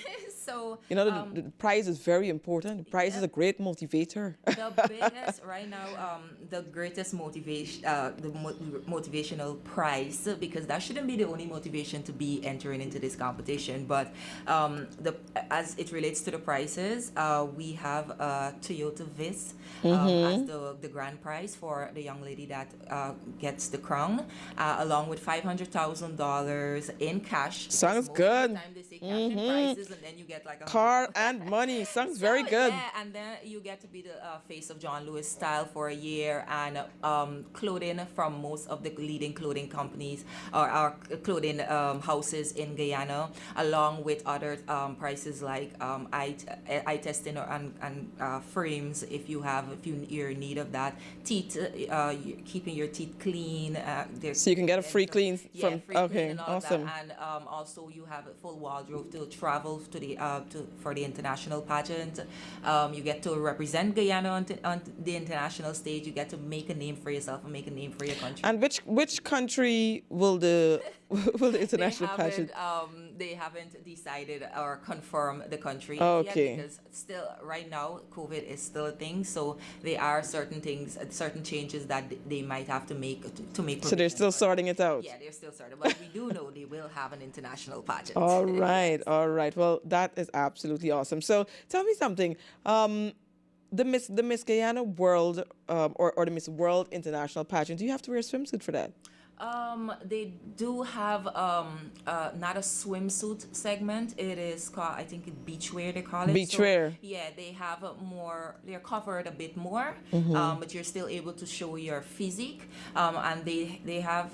So, the prize is very important. The prize is a great motivator. The biggest right now, the greatest motivation, motivational prize, because that shouldn't be the only motivation to be entering into this competition. But as it relates to the prizes, we have a Toyota Viz as the grand prize for the young lady that gets the crown, along with $500,000 in cash. Sounds Most good. of the time they say cash and prizes, and then you get like a car and money. Sounds very good. Yeah, and then you get to be the face of John Lewis Style for a year, and clothing from most of the leading clothing companies or clothing houses in Guyana, along with other prices like eye testing and frames if you're in need of that. Teeth, keeping your teeth clean. So you can get a free clean from. Free Okay, clean and all awesome. That. And also you have a full wardrobe to travel to the for the international pageant. You get to represent Guyana on the international stage. You get to make a name for yourself and make a name for your country. And which country will the international pageant? They haven't decided or confirmed the country Okay. yet, because still right now COVID is still a thing. So there are certain changes that they might have to make to make. So they're still sorting it out. Yeah, they're still sorting. But we do know they will have an international pageant. All right, all right. Well, that is absolutely awesome. So tell me something. the Miss Guyana World or the Miss World International pageant, do you have to wear a swimsuit for that? They do have not a swimsuit segment. It is called, I think, beachwear they call it. Beachwear. So, yeah, they have a more. They're covered a bit more, but you're still able to show your physique. And they have.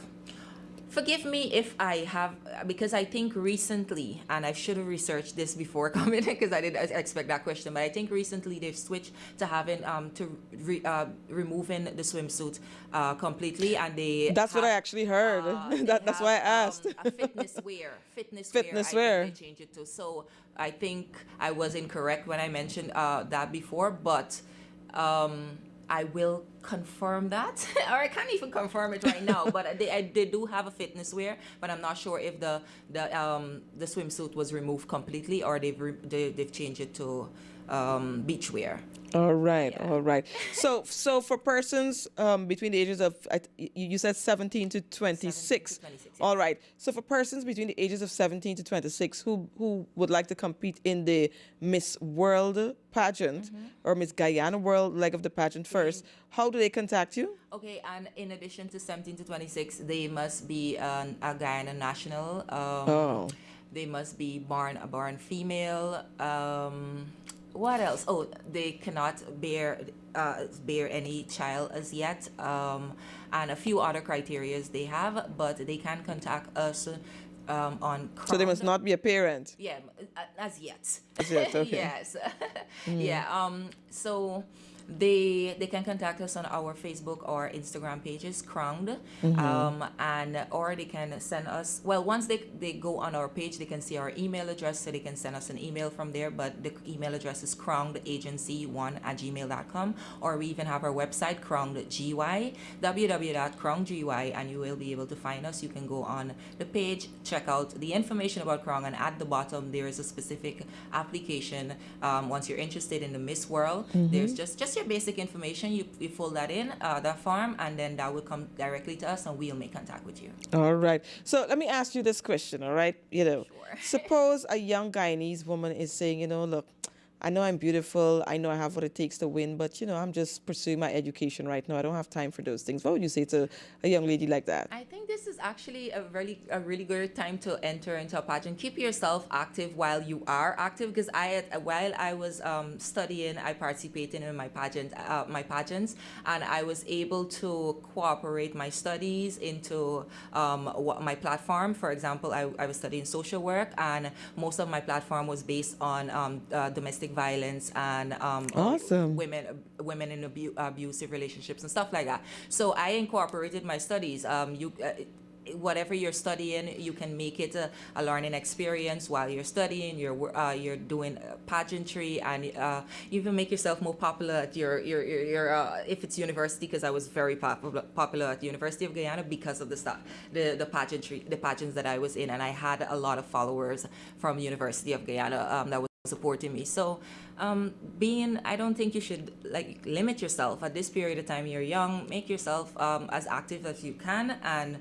Forgive me if I have, because I think recently, and I should have researched this before coming, because I didn't expect that question, but I think recently they've switched to having, removing the swimsuit completely, and they That's what I actually heard. That's why I asked. A fitness wear. Fitness I wear. think they changed it to. So I think I was incorrect when I mentioned that before, but I will confirm that, or I can't even confirm it right now. But they do have a fitness wear, but I'm not sure if the swimsuit was removed completely or they've changed it to beach wear. All right, Yeah. all right. So for persons between the ages of you said 17 to 26. 26, All right. So for persons between the ages of 17 to 26 who would like to compete in the Miss World pageant or Miss Guyana World leg of the pageant first, how do they contact you? Okay, and in addition to 17 to 26, they must be a Guyana national. Oh. They must be a born female. What else? Oh, they cannot bear any child as yet, and a few other criterias they have, but they can contact us on. So they must not be a parent. Yeah, as yet. As yet, okay. Yes. Yeah. So they can contact us on our Facebook or Instagram pages, Crowned, and or they can send us. Well, once they go on our page, they can see our email address, so they can send us an email from there. But the email address is crownedagency1@gmail.com, or we even have our website, crownedgy, www.crownedgy, and you will be able to find us. You can go on the page, check out the information about Crown, and at the bottom there is a specific application. Once you're interested in the Miss World, there's just your basic information. You fill that in, that form, and then that will come directly to us, and we'll make contact with you. All right. So let me ask you this question, all right? Sure. Suppose a young Guyanese woman is saying, look, I know I'm beautiful. I know I have what it takes to win, but, I'm just pursuing my education right now. I don't have time for those things. What would you say to a young lady like that? I think this is actually a really good time to enter into a pageant. Keep yourself active while you are active, because while I was studying, I participated in my pageants, and I was able to cooperate my studies into my platform. For example, I was studying social work, and most of my platform was based on domestic violence and Awesome. women in abusive relationships and stuff like that. So I incorporated my studies. Whatever you're studying, you can make it a learning experience while you're studying. You're doing pageantry, and you even make yourself more popular at your if it's university, because I was very popular at the University of Guyana because of the pageants that I was in, and I had a lot of followers from the University of Guyana that was supporting me. So I don't think you should limit yourself at this period of time. You're young, make yourself as active as you can, and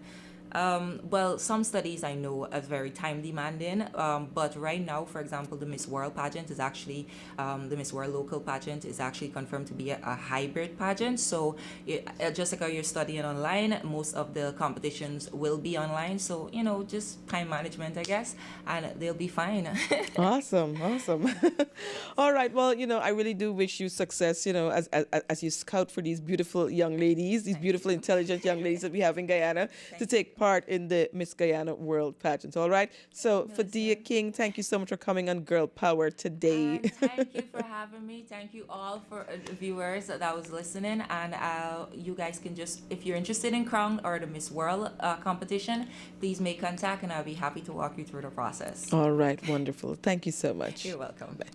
some studies I know are very time demanding, but right now, for example, the Miss World pageant is actually, the Miss World local pageant is actually confirmed to be a hybrid pageant. So just like how you're studying online, most of the competitions will be online. So, just time management, I guess, and they'll be fine. Awesome. All right. Well, I really do wish you success, as you scout for these beautiful young ladies, these beautiful, intelligent young ladies that we have in Guyana to take part in the Miss Guyana World pageant. All right. So, Fadia King, thank you so much for coming on Girl Power today. Thank you for having me. Thank you all for the viewers that was listening. And you guys can if you're interested in Crown or the Miss World competition, please make contact, and I'll be happy to walk you through the process. All right. Wonderful. Thank you so much. You're welcome. Bye.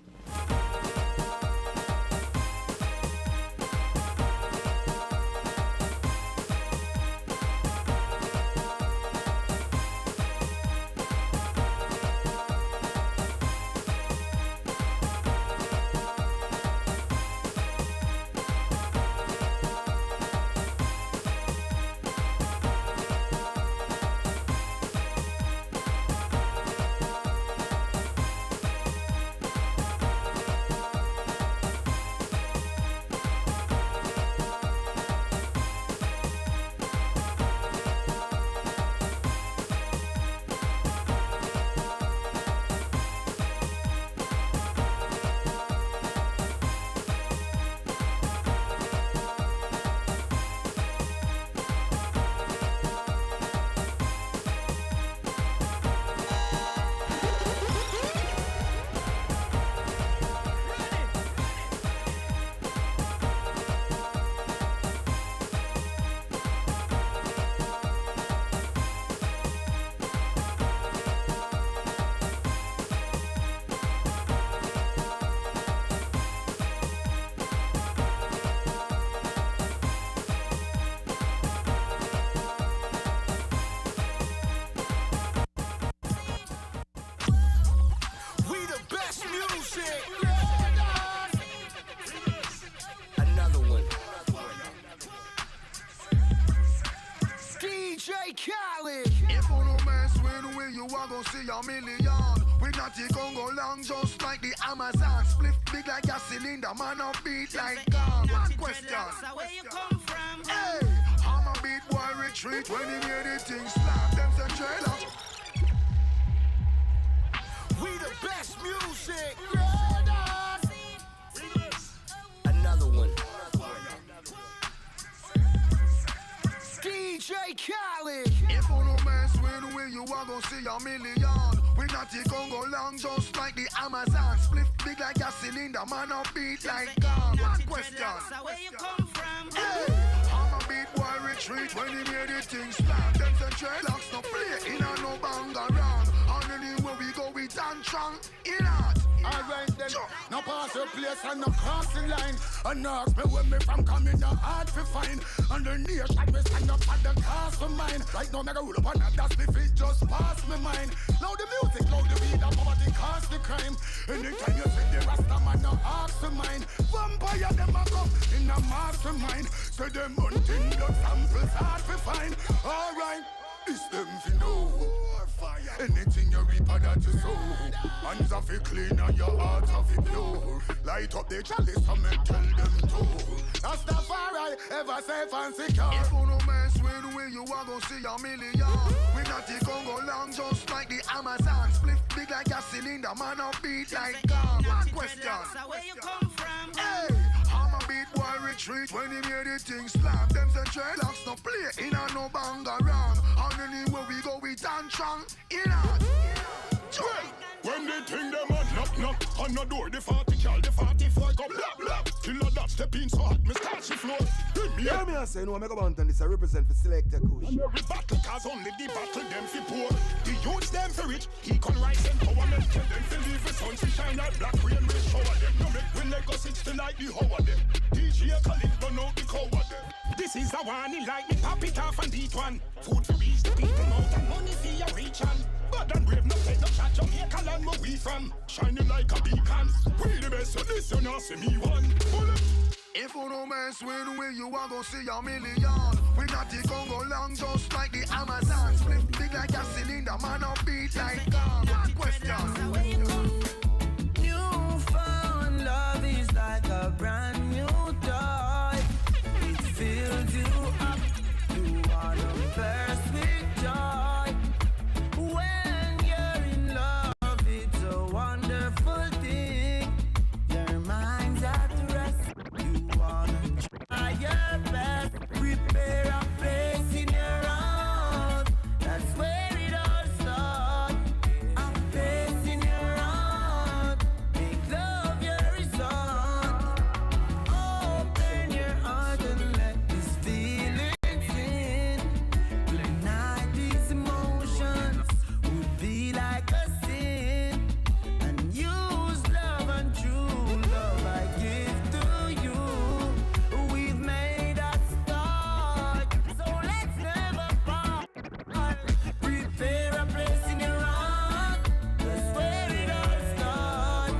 go see a million. We not the Congo long, just like the Amazon. Split big like a cylinder, man up beat like God. One question. Where you come from? Hey, I'm a beat boy retreat when he hear the thing slap. Them say trailer. We the best music. Another one. DJ Khaled. If you no mess with we, you are gonna see a million. We not the Congo long, just like the Amazon. Split big like a cylinder, man up beat like God. One question. Where you come from? Hey, I'm a beat boy retreat when he hear the thing slap. Them say dreadlocks no play in a no bang around. And anywhere we go we tantrum in art. Alright then, no pass your place and no crossing line. And ask me where me from coming, no hard to find. And the nation we stand up at the cast of mine. Right now, me go roll up on that, that's the fit just pass me mind. Loud the music, loud the weed, and poverty cause the crime. Anytime you see the Rasta man, no ask to mine. Vampire them a come in a mastermind. Say them hunting blood samples hard to find. Alright, it's them fi know. Anything you reap that you sow. Hands of it clean and your heart of it pure. Light up the chalice and me tell them to. That's the far I ever safe and secure. If you no mess with we, you are gonna see a million. We not the Congo long, just like the Amazon. Split big like a cylinder, man up beat like God. One question. Where you come from? Hey, I'm a beat boy retreat when he hear the thing slap. Them say dreadlocks no play in a no bang around. And anywhere we go we tantrum in art. When they think them a knock on the door, the 40 cal, the 44 go blap blap. Till a dot step in so hot, me start she floor. Yeah, me I say no, make a band and this I represent for Selector Kush. And every battle cause only the battle them fi poor. The youths them fi rich, he can rise empowerment. Tell them fi leave the sun fi shine out, black rain will shower them. No make we Lego 60 like the how of them. DJ Khalid burn out the cow of them. This is a one, he like me pop it off and beat one. Food for reach the people out and money for your reach on. Bad and brave, no take no chat, Jamaica land where we from. Shining like a beacon. We the best, so this you not see me one. Bullet. If you no mess with we, you are gonna see a million. We not the Congo long, just like the Amazon. Split big like a cylinder, man up beat like God. One question. Newfound love is like a brand new toy. It fills you up. You wanna burst with joy. When you're in love, it's a wonderful thing. Your mind's at rest. You wanna try your best. Prepare a place in your heart. That's where it all starts. A place in your heart. Make love your resort. Open your heart and let this feeling in. Ignite these emotions would be like a sin. And use love and true love I give to you. We've made a start, so let's never part. Prepare a place in your heart. That's where it all starts.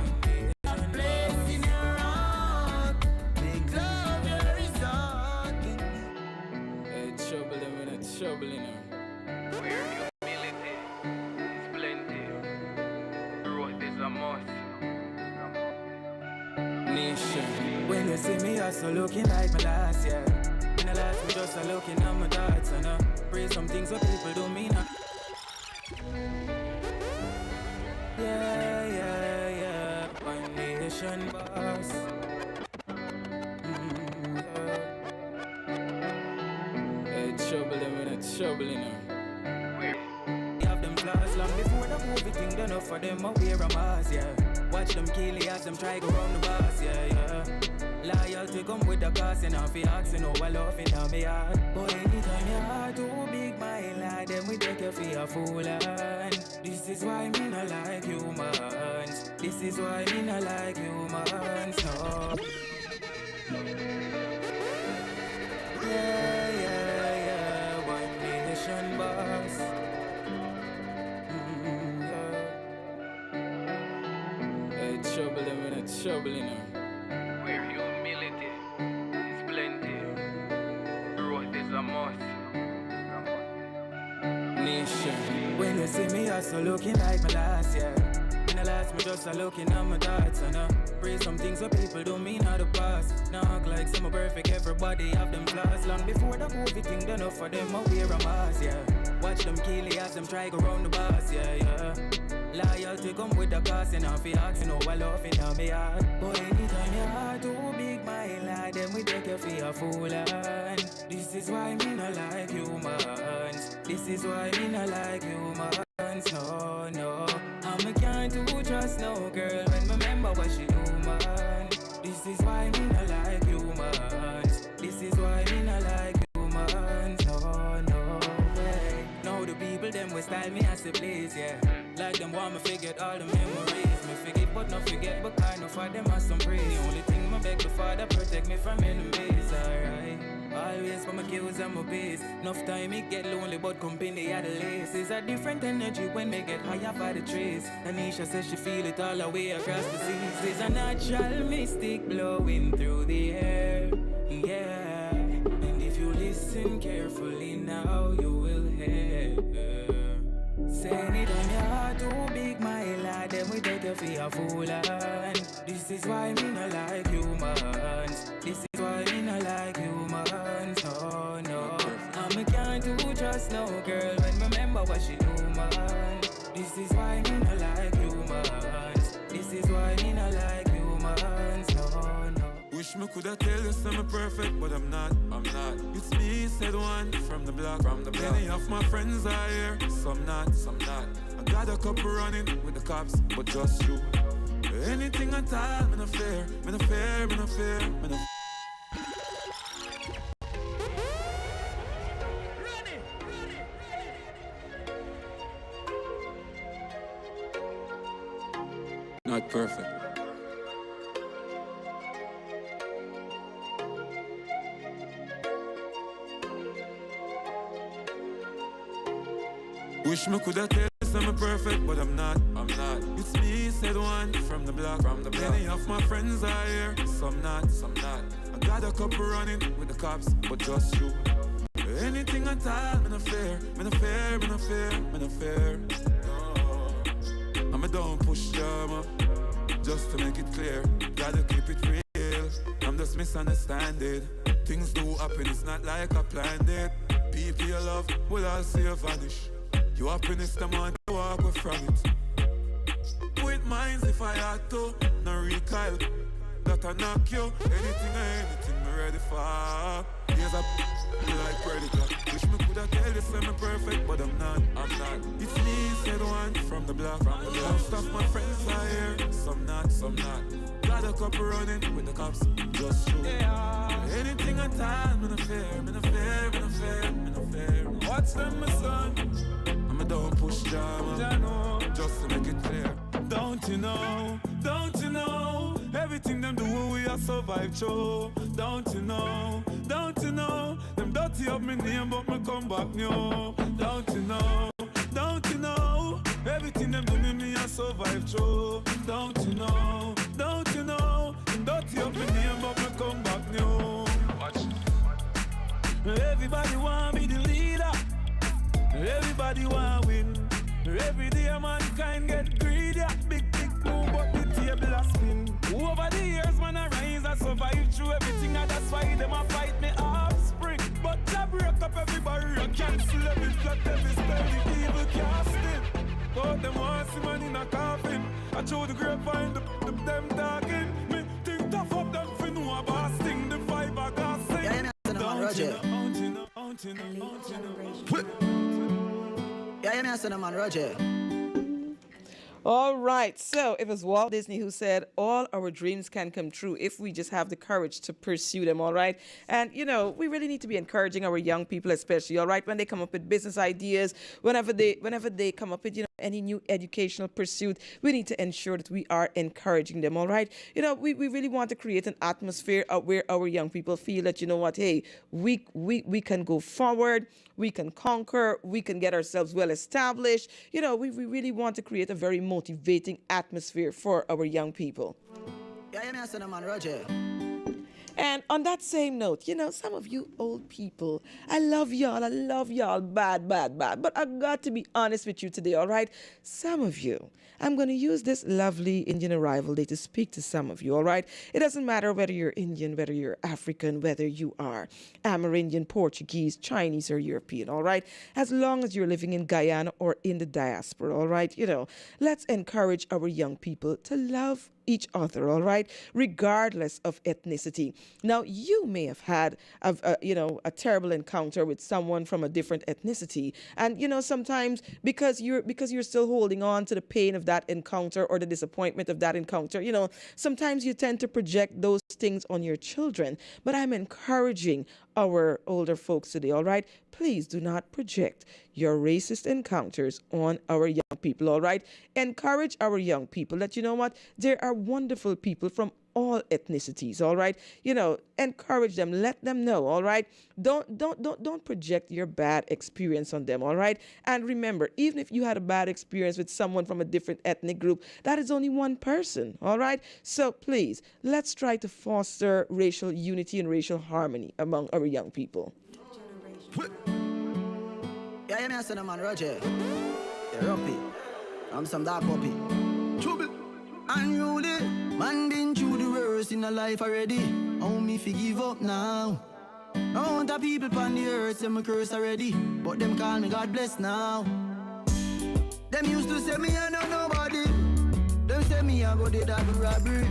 A place in your heart. Make love your resort. Hey, trouble them in a trouble, you know. Where humility is plenty, growth is a must. Nation. When you see me, I so looking like my last year. In the last, me just a looking at my thoughts and pray some things what people do me now. Yeah. One nation boss. Hey, trouble them in a trouble, you know. Have them flaws long before the movie thing done up for them. I wear a mask, yeah. Watch them kill it as them try go round the bus, yeah. Loyalty come with the cost, and if you ask, you know I love it on me heart. But anytime your heart too big, my lad, then we take you for a fool, and this is why me not like humans. This is why me not like humans, no. Yeah, one nation boss. Hey, trouble them in a trouble, you know. Where humility is plenty, growth is a must. Nation. When you see me, I so looking like my last year. In the last, me just a looking at my thoughts. And pray some things so people don't mean how to pass. Now act like some are perfect, everybody have them flaws. Long before the COVID thing, done enough for them, I wear a mask, yeah. Watch them kill it as them try go round the bus, yeah, yeah. Loyalty come with the cost, and if you ask, you know I love it on me heart. But anytime your heart too big, my lad, then we take you for a fool, and this is why me not like humans. This is why me not like humans. No, no, I can't do trust no girl when remember what she do, man. This is why me not like humans. This is why me not like humans. No, no way. Now the people them will style me as they please, yeah. Like them want me forget all the memories. Me forget but not forget, but kind of for them as some praise. The only thing my beg the Father protect me from enemies, alright. Always for my kills and my base. Enough time it get lonely, but company at the least. It's a different energy when they get higher by the trees. Anisha says she feel it all the way across the seas. There's a natural mystic blowing through the air, yeah. And if you listen carefully now, you will hear. Saying it on your heart too big, my lad, then we take you for a fool, and this is why me not like humans. This is why me not like humans. No, no, I can't do trust no girl when remember what she do, man. This is why me not like humans. This is why me not like humans. No, no. Wish me coulda tell you I'm perfect, but I'm not. It's me, said one from the block. Many of my friends are here, some not. I got a couple running with the cops, but just you. Anything at all, me no fear, me no fear, me no fear, me no. Not perfect. Wish me coulda tell you I'm perfect, but I'm not. It's me, said one from the block. Many of my friends are here, some not. I got a couple running with the cops, but just you. Anything at all, me no fear, me no fear, me no fear, me no fear. No. I'm a don't push drama, just to make it clear. Gotta keep it real. I'm just misunderstanding. Things do happen, it's not like I planned it. People you love will all see you vanish. Your happiness, the man you walk away from it. With minds if I had to, no recoil. That I knock you, anything me ready for. Here's a like predator. Wish me coulda tell you I'm perfect, but I'm not. It's me, said one from the block. Most of my friends are here, some not. Got a couple running with the cops, just you. Yeah. Anything at all, me no fear, me no fear, me no fear, me no fear. What's them, my son? I don't push drama, just to make it clear. Don't you know, everything them do we are survive through. Don't you know, them dirty up me name but me come back new. Don't you know, everything them do me I survive through. Don't you know, them dirty up me name but me come back new. Watch. Everybody want be the leader. Everybody want win. Every day mankind get greedy. Big move but the table a spin. Over the years man I rise I survive through everything and that's why them a fight me offspring. But I break up every barrier, cancel every plot, every spell, the evil casting. But them want see man in a coffin. I show the grapevine, them talking. Me think tough up them for no a boss thing. The fiber gas sing. Yeah, I said I'm on Roger. All right, so it was Walt Disney who said all our dreams can come true if we just have the courage to pursue them, all right? And, you know, we really need to be encouraging our young people especially, all right, when they come up with business ideas, whenever they come up with, you know, any new educational pursuit, we need to ensure that we are encouraging them, all right? You know, we really want to create an atmosphere where our young people feel that, you know what, hey, we can go forward, we can conquer, we can get ourselves well established. You know, we really want to create a very motivating atmosphere for our young people. Yeah, I said I'm on Roger. And on that same note, some of you old people, I love y'all bad, bad, bad. But I got to be honest with you today, all right? Some of you, I'm going to use this lovely Indian Arrival Day to speak to some of you, all right? It doesn't matter whether you're Indian, whether you're African, whether you are Amerindian, Portuguese, Chinese, or European, all right? As long as you're living in Guyana or in the diaspora, all right? Let's encourage our young people to love each other, all right, regardless of ethnicity. Now, you may have had a terrible encounter with someone from a different ethnicity, and sometimes because you're still holding on to the pain of that encounter or the disappointment of that encounter, sometimes you tend to project those things on your children. But I'm encouraging our older folks today, all right? Please do not project your racist encounters on our young people, all right? Encourage our young people that, there are wonderful people from all ethnicities, all right? Encourage them, let them know, all right? Don't project your bad experience on them, all right? And remember, even if you had a bad experience with someone from a different ethnic group, that is only one person, all right? So please, let's try to foster racial unity and racial harmony among our young people. Yeah, you know, son of man, Roger. You're uppy. I'm some dark puppy. Trouble. Unruly. Man been through the worst in a life already. How me fi give up now? I want the people on the earth say me curse already, but them call me God bless now. Them used to say me I know nobody. Them say me I go dead at robbery.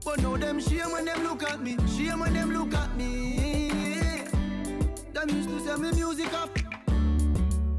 But now them shame when them look at me. Shame when them look at me. Them used to say me music up.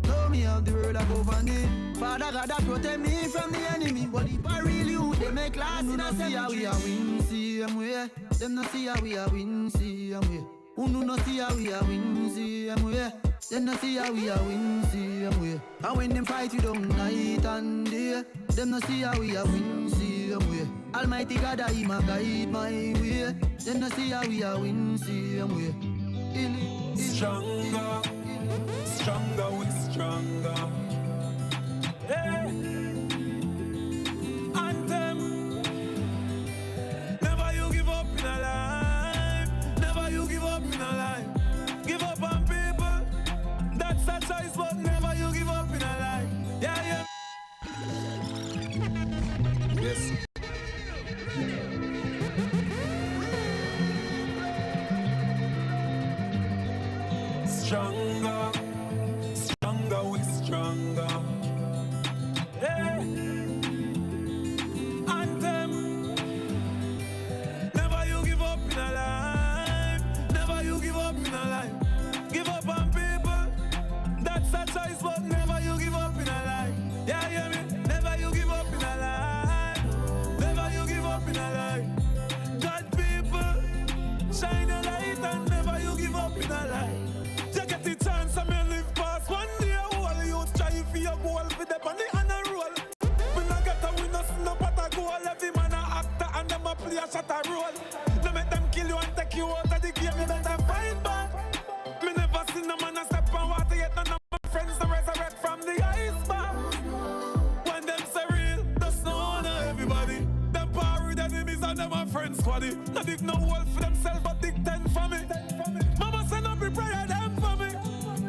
Know me have the word of government. Father God that protect me from the enemy. But if I really who they make last in a see how we are win, see them way. Them not see how we are win, see them way. Who no not see how we are win, see them way. Them not see how we are win, see them way. And when them fight you down night and day, them not see how we are win, see them way. Almighty God I him a guide my way. Them not see how we are win, see them way. Stronger, stronger, we stronger. Hey. Anthem. Never you give up in a life. Never you give up in a life. Give up on people. That's a choice, but never you give up in a life. Yeah, yeah. Yes. Stronger, stronger, we stronger. Hey. Anthem. Never you give up in a life. Never you give up in a life. Give up on people. That's a choice, but never you give up in a life. Yeah, yeah, me. Never you give up in a life. Never you give up in a life. God people, shine a light and never you give up in a life. Get the chance and me live past one day. All you try for your goal for the on the honor roll. We not get a win, no but a goal. Every man a actor and them a play a shot a role. No make them kill you and take you out of the game. You better fight back. Me never seen no man a step on water yet. None of my friends to resurrect from the iceberg. When them say real, that's no honor everybody. Them power with enemies and them a friends squaddy. Not dig no wolf for themselves but dig 10 for me. Mama say no prepare them.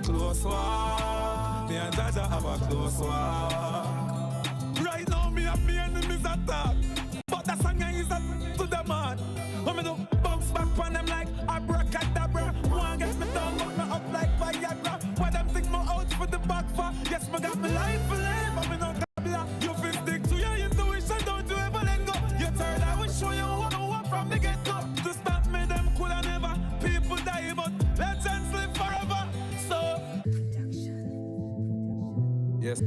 Close walk, me and Jaja have a close walk. Right now me and me enemies attack, but that song is to the man. When me do bounce back on them like abracadabra. One get me down, but me up like Viagra. Why them think me out for the back for? Yes, me got me life for life, but me no tabla. You feel stick to your intuition, don't you ever let go. You turn, I will show you what from the get-go. To stop me, them coulda never. People die, but legends live forever. Yes.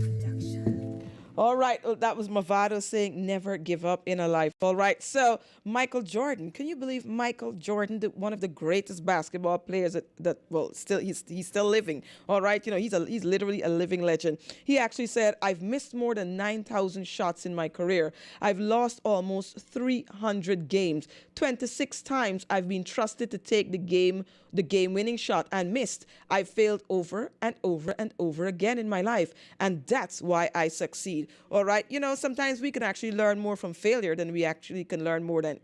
All right, that was Mavado saying never give up in a life. All right, so Michael Jordan, can you believe Michael Jordan, one of the greatest basketball players he's still living. All right, he's literally a living legend. He actually said, I've missed more than 9,000 shots in my career. I've lost almost 300 games. 26 times I've been trusted to take the game-winning shot and missed. I've failed over and over and over again in my life, and that's why I succeed. succeed. All right, sometimes we can actually learn more from failure than we actually can learn more than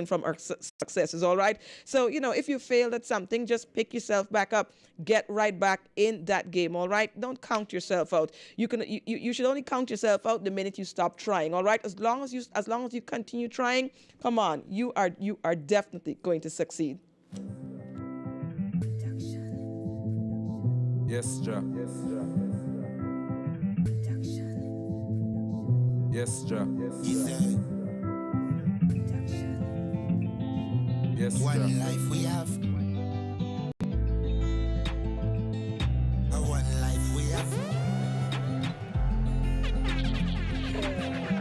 from our successes. All right, so if you failed at something, just pick yourself back up, get right back in that game. All right, don't count yourself out. You should only count yourself out the minute you stop trying. All right, as long as you continue trying, come on, you are definitely going to succeed. Yes, Ja. Yes, Ja. Yes, Ja. Yes, Ja. One life we have. One life we have.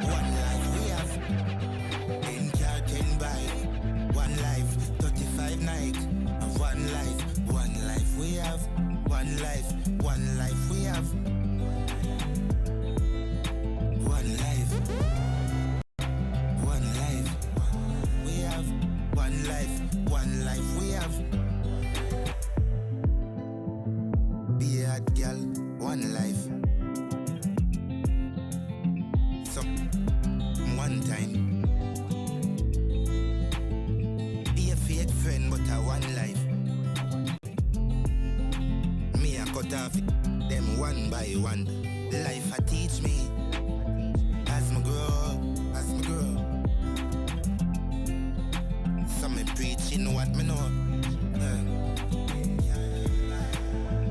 One life we have. 10 car, 10 bike. One life, 35 Nike. One life we have. One life we have. One life we have. One life we have. Be a girl, one life. So, one time. Be a fake friend, but a one life. Me a cut off them one by one. Life a teach me as me grow. Some me preaching what me know.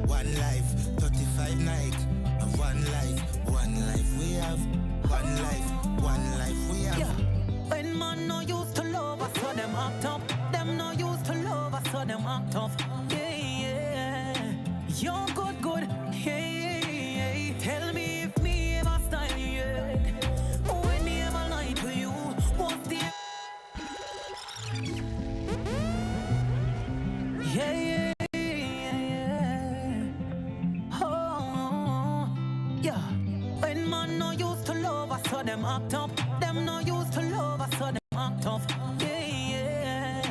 One life, 35 Nike. One life we have. One life we have. Yeah. When man no used to love, I saw them act up. Them no used to love, I saw them act tough. Yeah. You're good. Yeah. Tell me if me ever style you yet. When me ever lie to you, what's the yeah. Oh, yeah. When man no used to love, I saw them act up. Them no used to love, I saw them act tough. Yeah.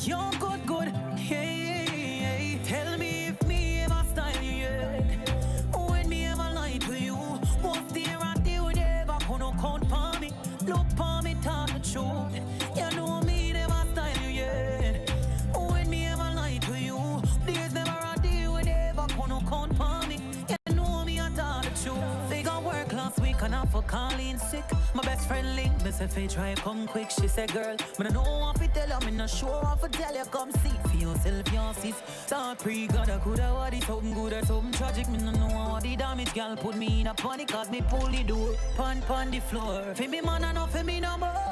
You're good. Yeah. Tell me if me ever style you yet. When me ever lie to you, what's the guarantee would ever put no count for me? Look for me, tell the truth. You know me never style you yet. When me ever lie to you, there's never a day would ever put no count for me. You know me, I tell the truth. They got work last week and I for calling sick. My best friend link me say fi try come quick. She say girl, me no know what fi tell you, me no sure what fi tell you. Come see for yourself, your sis. Start pre gotta coulda what it something good or something tragic. Me no know what the damage, girl put me in a panic 'cause me pull the door, pon the floor. Fi me man and no fi me no more.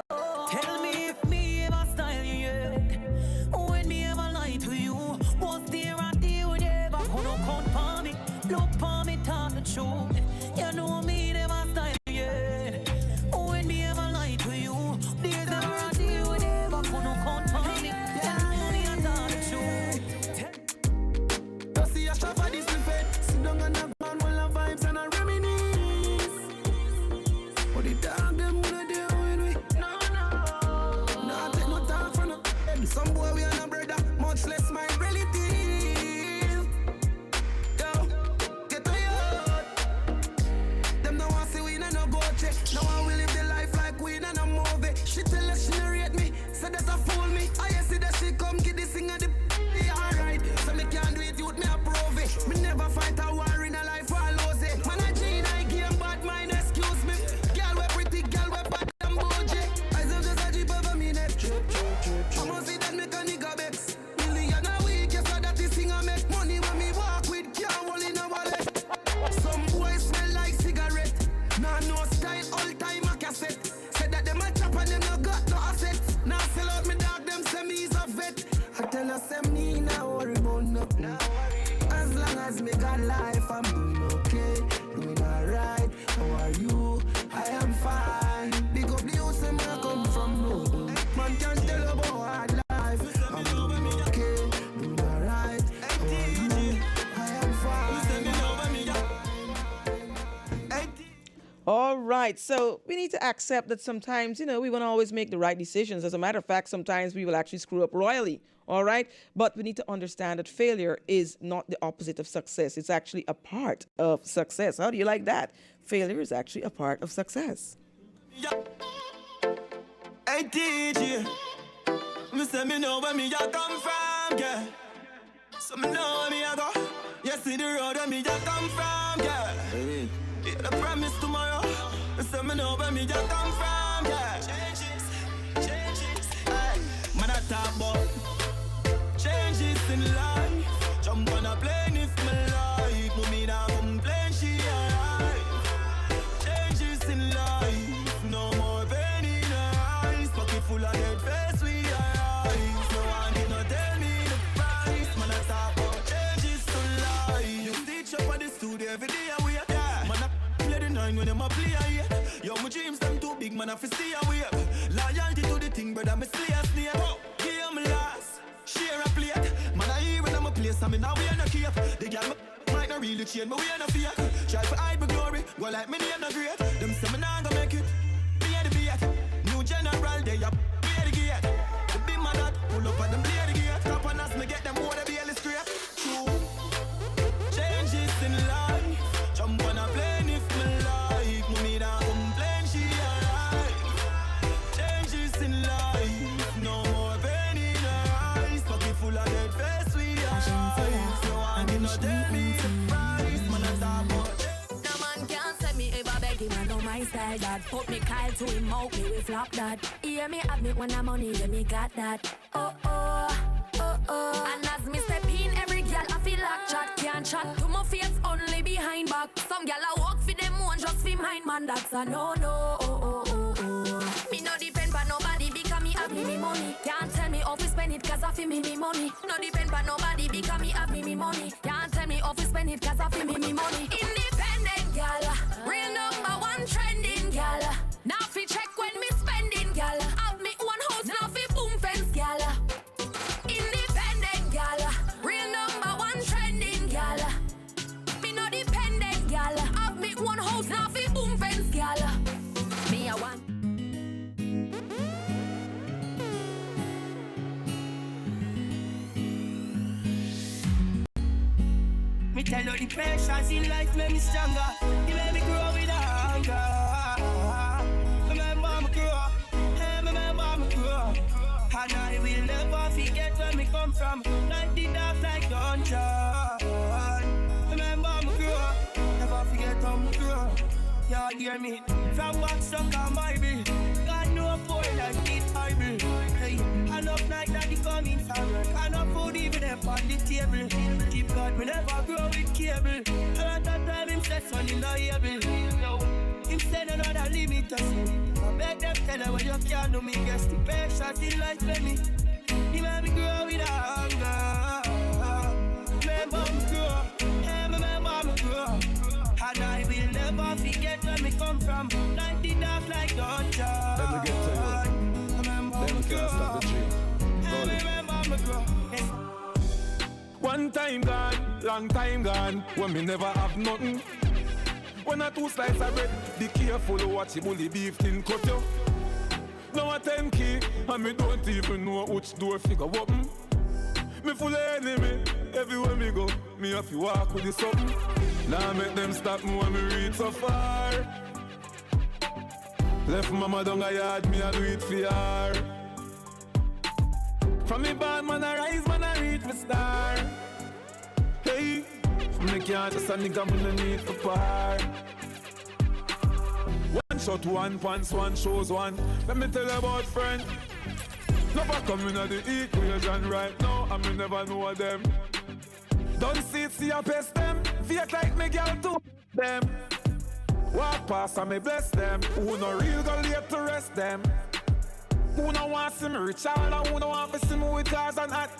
Tell me if me ever style you yet. When me ever lie to you, what's there a day would ever put no count for me? Look for me, tell the truth. You know me never style you yet. When me ever lie to you, there's never a day would ever put no count for me. You know me, I tell the truth. Don't see a shop for this buffet. Sit down and have man while the vibes and I reminisce. But the dog them wanna deal with me. No. Nah, take no time for no. Some boy we are no brother, much less my relative. Yo, get to your. Them no want see we no go check. Now I will live the life like we no movie. She tell us she no rate me, say that I fool me. I see that she come get this thing at the alright. So me can't do it, youth me approve it. Me never fight a war in a life I lose it. Man I G I game bad mind, excuse me. Girl we pretty, girl we bad and bougie. I say just a jeep over me neck. I must see that make a nigga vex. Million a we right, so we need to accept that sometimes, we won't always make the right decisions. As a matter of fact, sometimes we will actually screw up royally, all right? But we need to understand that failure is not the opposite of success. It's actually a part of success. How do you like that? Failure is actually a part of success. Hey DJ, me say me know where me a come from, yeah. So me know where me a go. You see the road where me a come from, yeah. Yeah, the promise tomorrow. Me say me know where me a come from, yeah. Changes, hey. Man I talk about changes in life. Jump on a plane if me like. No me nah complain, she alright. Changes in life, no more pain in her eyes. Pocket full of dead face with her eyes. No one did not tell me the price. Man I talk about changes to life. You teach up at the studio every day away. Yeah. Man I play the nine when them a play here. Yo, my dreams them too big, man I fi stay away. Loyalty to the thing, brother, me slay a snake. Give me last, share a plate. Man I here when I'm a place, I'm in a way no cape. The girl might not really change, but we ain't no fear. Try to hide my glory, go like me name no great. Them say me nah go make it, be the beat. New general, they up, be the gate. The big man that pull up and them play the gate. Top on us, me get them more, they be the straight. True, changes in life. Jump on a plane if me like. No me nah complain, she alright. Changes in life, no more pain in her eyes. Pocket full of dead face with her eyes. No one did not tell me the price. Man I talk about. No man can't say me ever beg him, I know my style that. Put me Kyle to him out, me we flop that. Hear me have me when I'm money, yeah me got that. Oh oh, oh oh. And as me step in, every girl I feel like chat. Can't chat to my face, only behind back. Some girl I walk for them one, just for mine, man, that's a no no. Oh oh oh oh. Me no depend on nobody because me have me money. Can't tell me how to spend it cause I feel me money. No depend on nobody because me have me money. Can't tell me how to spend it cause I feel me money. Independent gal, real number one trending gal. Now fi check when me spending gal. Have me one house now fi boom fence gal. Independent gal, real number one trending gal. Me no dependent gal. Have me one house now fi boom fence gal. Me a one. Me tell you the pressures in life make me stronger. You make me grow with a hunger. Remember me grow, hey, remember me grow. And I will never forget where me come from. Like the dark, like dungeon. Remember me grow, never forget how me grow. You hear me? From what stuck on my bill. God no poor like it Bible. Hey, and up like that the coming from work. And up food even up on the table. Keep God me never grow with cable. And at that time him said son in the able. Him said another limit us. I beg them tell her when you can't do me. Guess the patience in life let me. He made me grow with a hunger. Remember me grow, hey, remember me grow. And I will never forget where me come from. Like the dark, like dungeon. Let me get to you. Then we can't stop the dream. Hey, remember me grow. Yes. One time gone, long time gone, when me never have nothing. When I two slices of bread, be careful watch the bully beef tin cut you. Now a 10 key, and me don't even know which door figure open. Me full of enemy, everywhere me go, me have to walk with the something. Now make them stop me when me reach so far. Left mama down a yard, me a do it for her. From me born, man I rise, man I reach my star. Hey, me can't just a nigga, me no need for par. One shot, one pants, one shows one. Let me tell you about friend. Never coming at the equation right now, and me never know them. Don't see it, see I best them. Fake like me girl to them. Walk past and me bless them. Who no real go late to rest them. Who no want see me rich all and who no want me see me with cars and hat.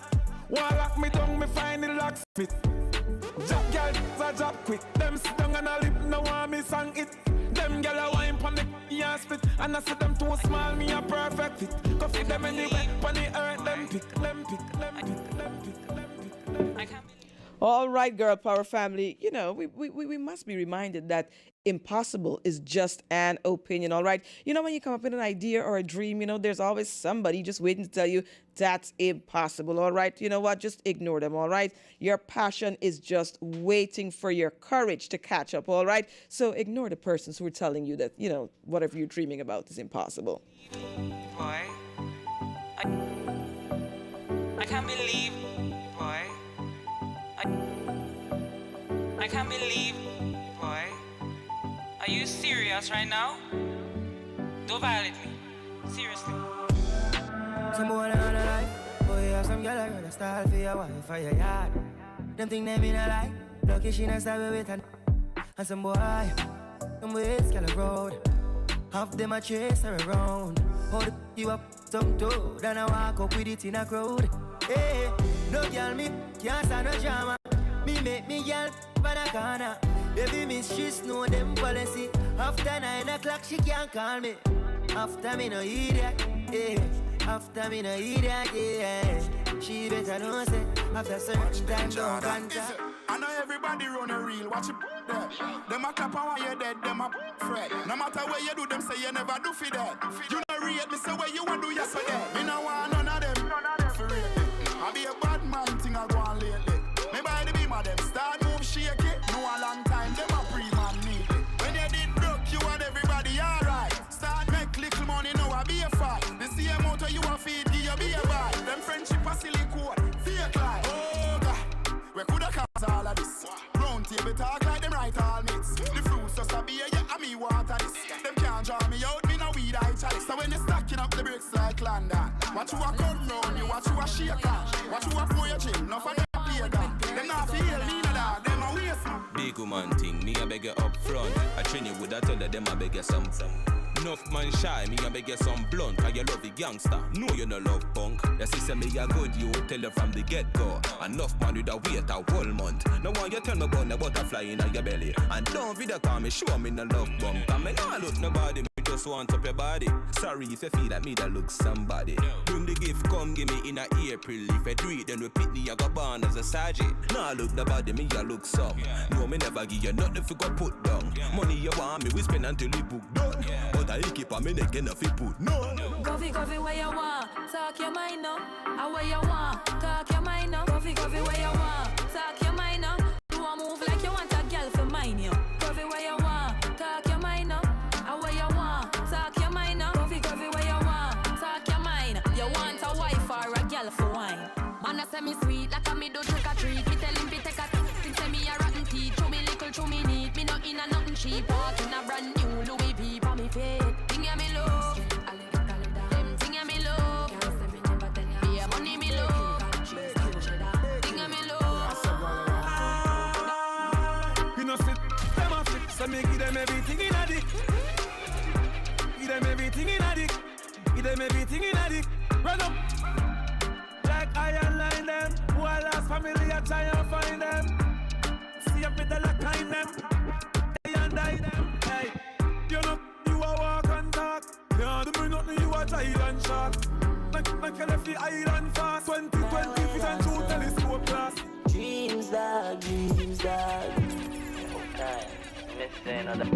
One lock me down, me find the locksmith. Job girl, a job quick. Them sit down and I lip, no want me sang it. Them gyal a wine pon the and spit. And I see them too small, me a perfect fit. Go fit them anywhere, pon the earth, them pick, them pick, them pick, them pick, them pick. All right, girl power family. You know, we must be reminded that impossible is just an opinion. All right. You know, when you come up with an idea or a dream, you know, there's always somebody just waiting to tell you that's impossible. All right. You know what? Just ignore them. All right. Your passion is just waiting for your courage to catch up. All right. So ignore the persons who are telling you that, you know, whatever you're dreaming about is impossible. Boy, I can't believe, boy. I can't believe, boy. Are you serious right now? Don't violate me. Seriously. Some boy on a life. Boy, have some girl around a style for your wife for your yard. Them think they mean a lie. Lucky she not style with her. And some boy, them ways girl road. Half them a chase her around. Hold you up some toe. Then I walk up with it in a crowd. Hey, no girl me can't stand no drama. Me make me girl by the corner. Baby miss she know them policy. After 9 o'clock she can't call me. After me no idiot, yeah. After me no idiot, yeah. She better know say after certain time don't contact. I know everybody run a reel, watch it there. Them a clap and while you're dead, them a fret. No matter where you do, them say you never do for that. You no rate me, say where you want do yesterday. Me no want none of them, for real. I be a bad man thing I go on lately. Me by the beam of them, start move shake it. No a long time, them a pre-man need it. When you did broke, you and everybody alright. Start make little money, now I be a fight. The same motor you a feed, give you be a buy. Them friendship a silly code, fake life. Oh God, we coulda caused all of this. Round table talk like them right all mates. The fruits just a beer, yeah, and me water this. Them can't draw me out, me no weed I chalice. So when they stacking up the bricks like London, watch you a come round you, watch you a shake on. Watch you a pour your chin, no for them play down. Them not feel me no dog, them a waste. Big woman thing, me a beg you up front. I train you with a tell them I beg you some. Enough man shy, me a beg you some blunt. Cause you love the gangster, no you no love punk. Your sister me a good, you tell her from the get-go. Enough man with a wait a whole month. No one you tell me about the butterfly in your belly. And don't video call me, show me no love bump. Cause me nah look nobody, me just want up your body. Sorry if you feel like me that look somebody. Bring the gift, come give me in a April. If you do it, then repeat me, I go born as a sergeant. Nah look nobody, me a look some. No, me never give you nothing if you go put down. Money you want me, we spend until we book done. But I keep a minute, enough you put no. Coffee where you want, talk your mind now. And where you want, talk your mind now. Coffee where you want, talk your mind now. You want move like you want a girl for mine, yo. Coffee where you want, talk your mind now. And where you want, talk your mind now. Coffee where you want, talk your mind. You want a wife or a girl for wine. Man, I say me sweet like a me do trick or treat. Me tell him to take a think say me a rotten teeth. Show me little, show me neat. Me not in a nothing cheap. Walk in a brand new Louis V for me feet. Thing ya me love, them thing ya me love. Yeah, money me love. Thing ya me love. You know sit, them a fit. So me give them everything in a dick. Give them everything in a dick. Give them everything in a dick. Run up. Like iron line them. Who I lost family, I try and find them. See up with the lock behind them. They and die them. Hey, you know, you a walk and talk. Yeah, do me nothing, you a giant shark. Like a left the island fast. 2020 feet and 2 telescope glass. Dreams dog, okay, Mr. Another.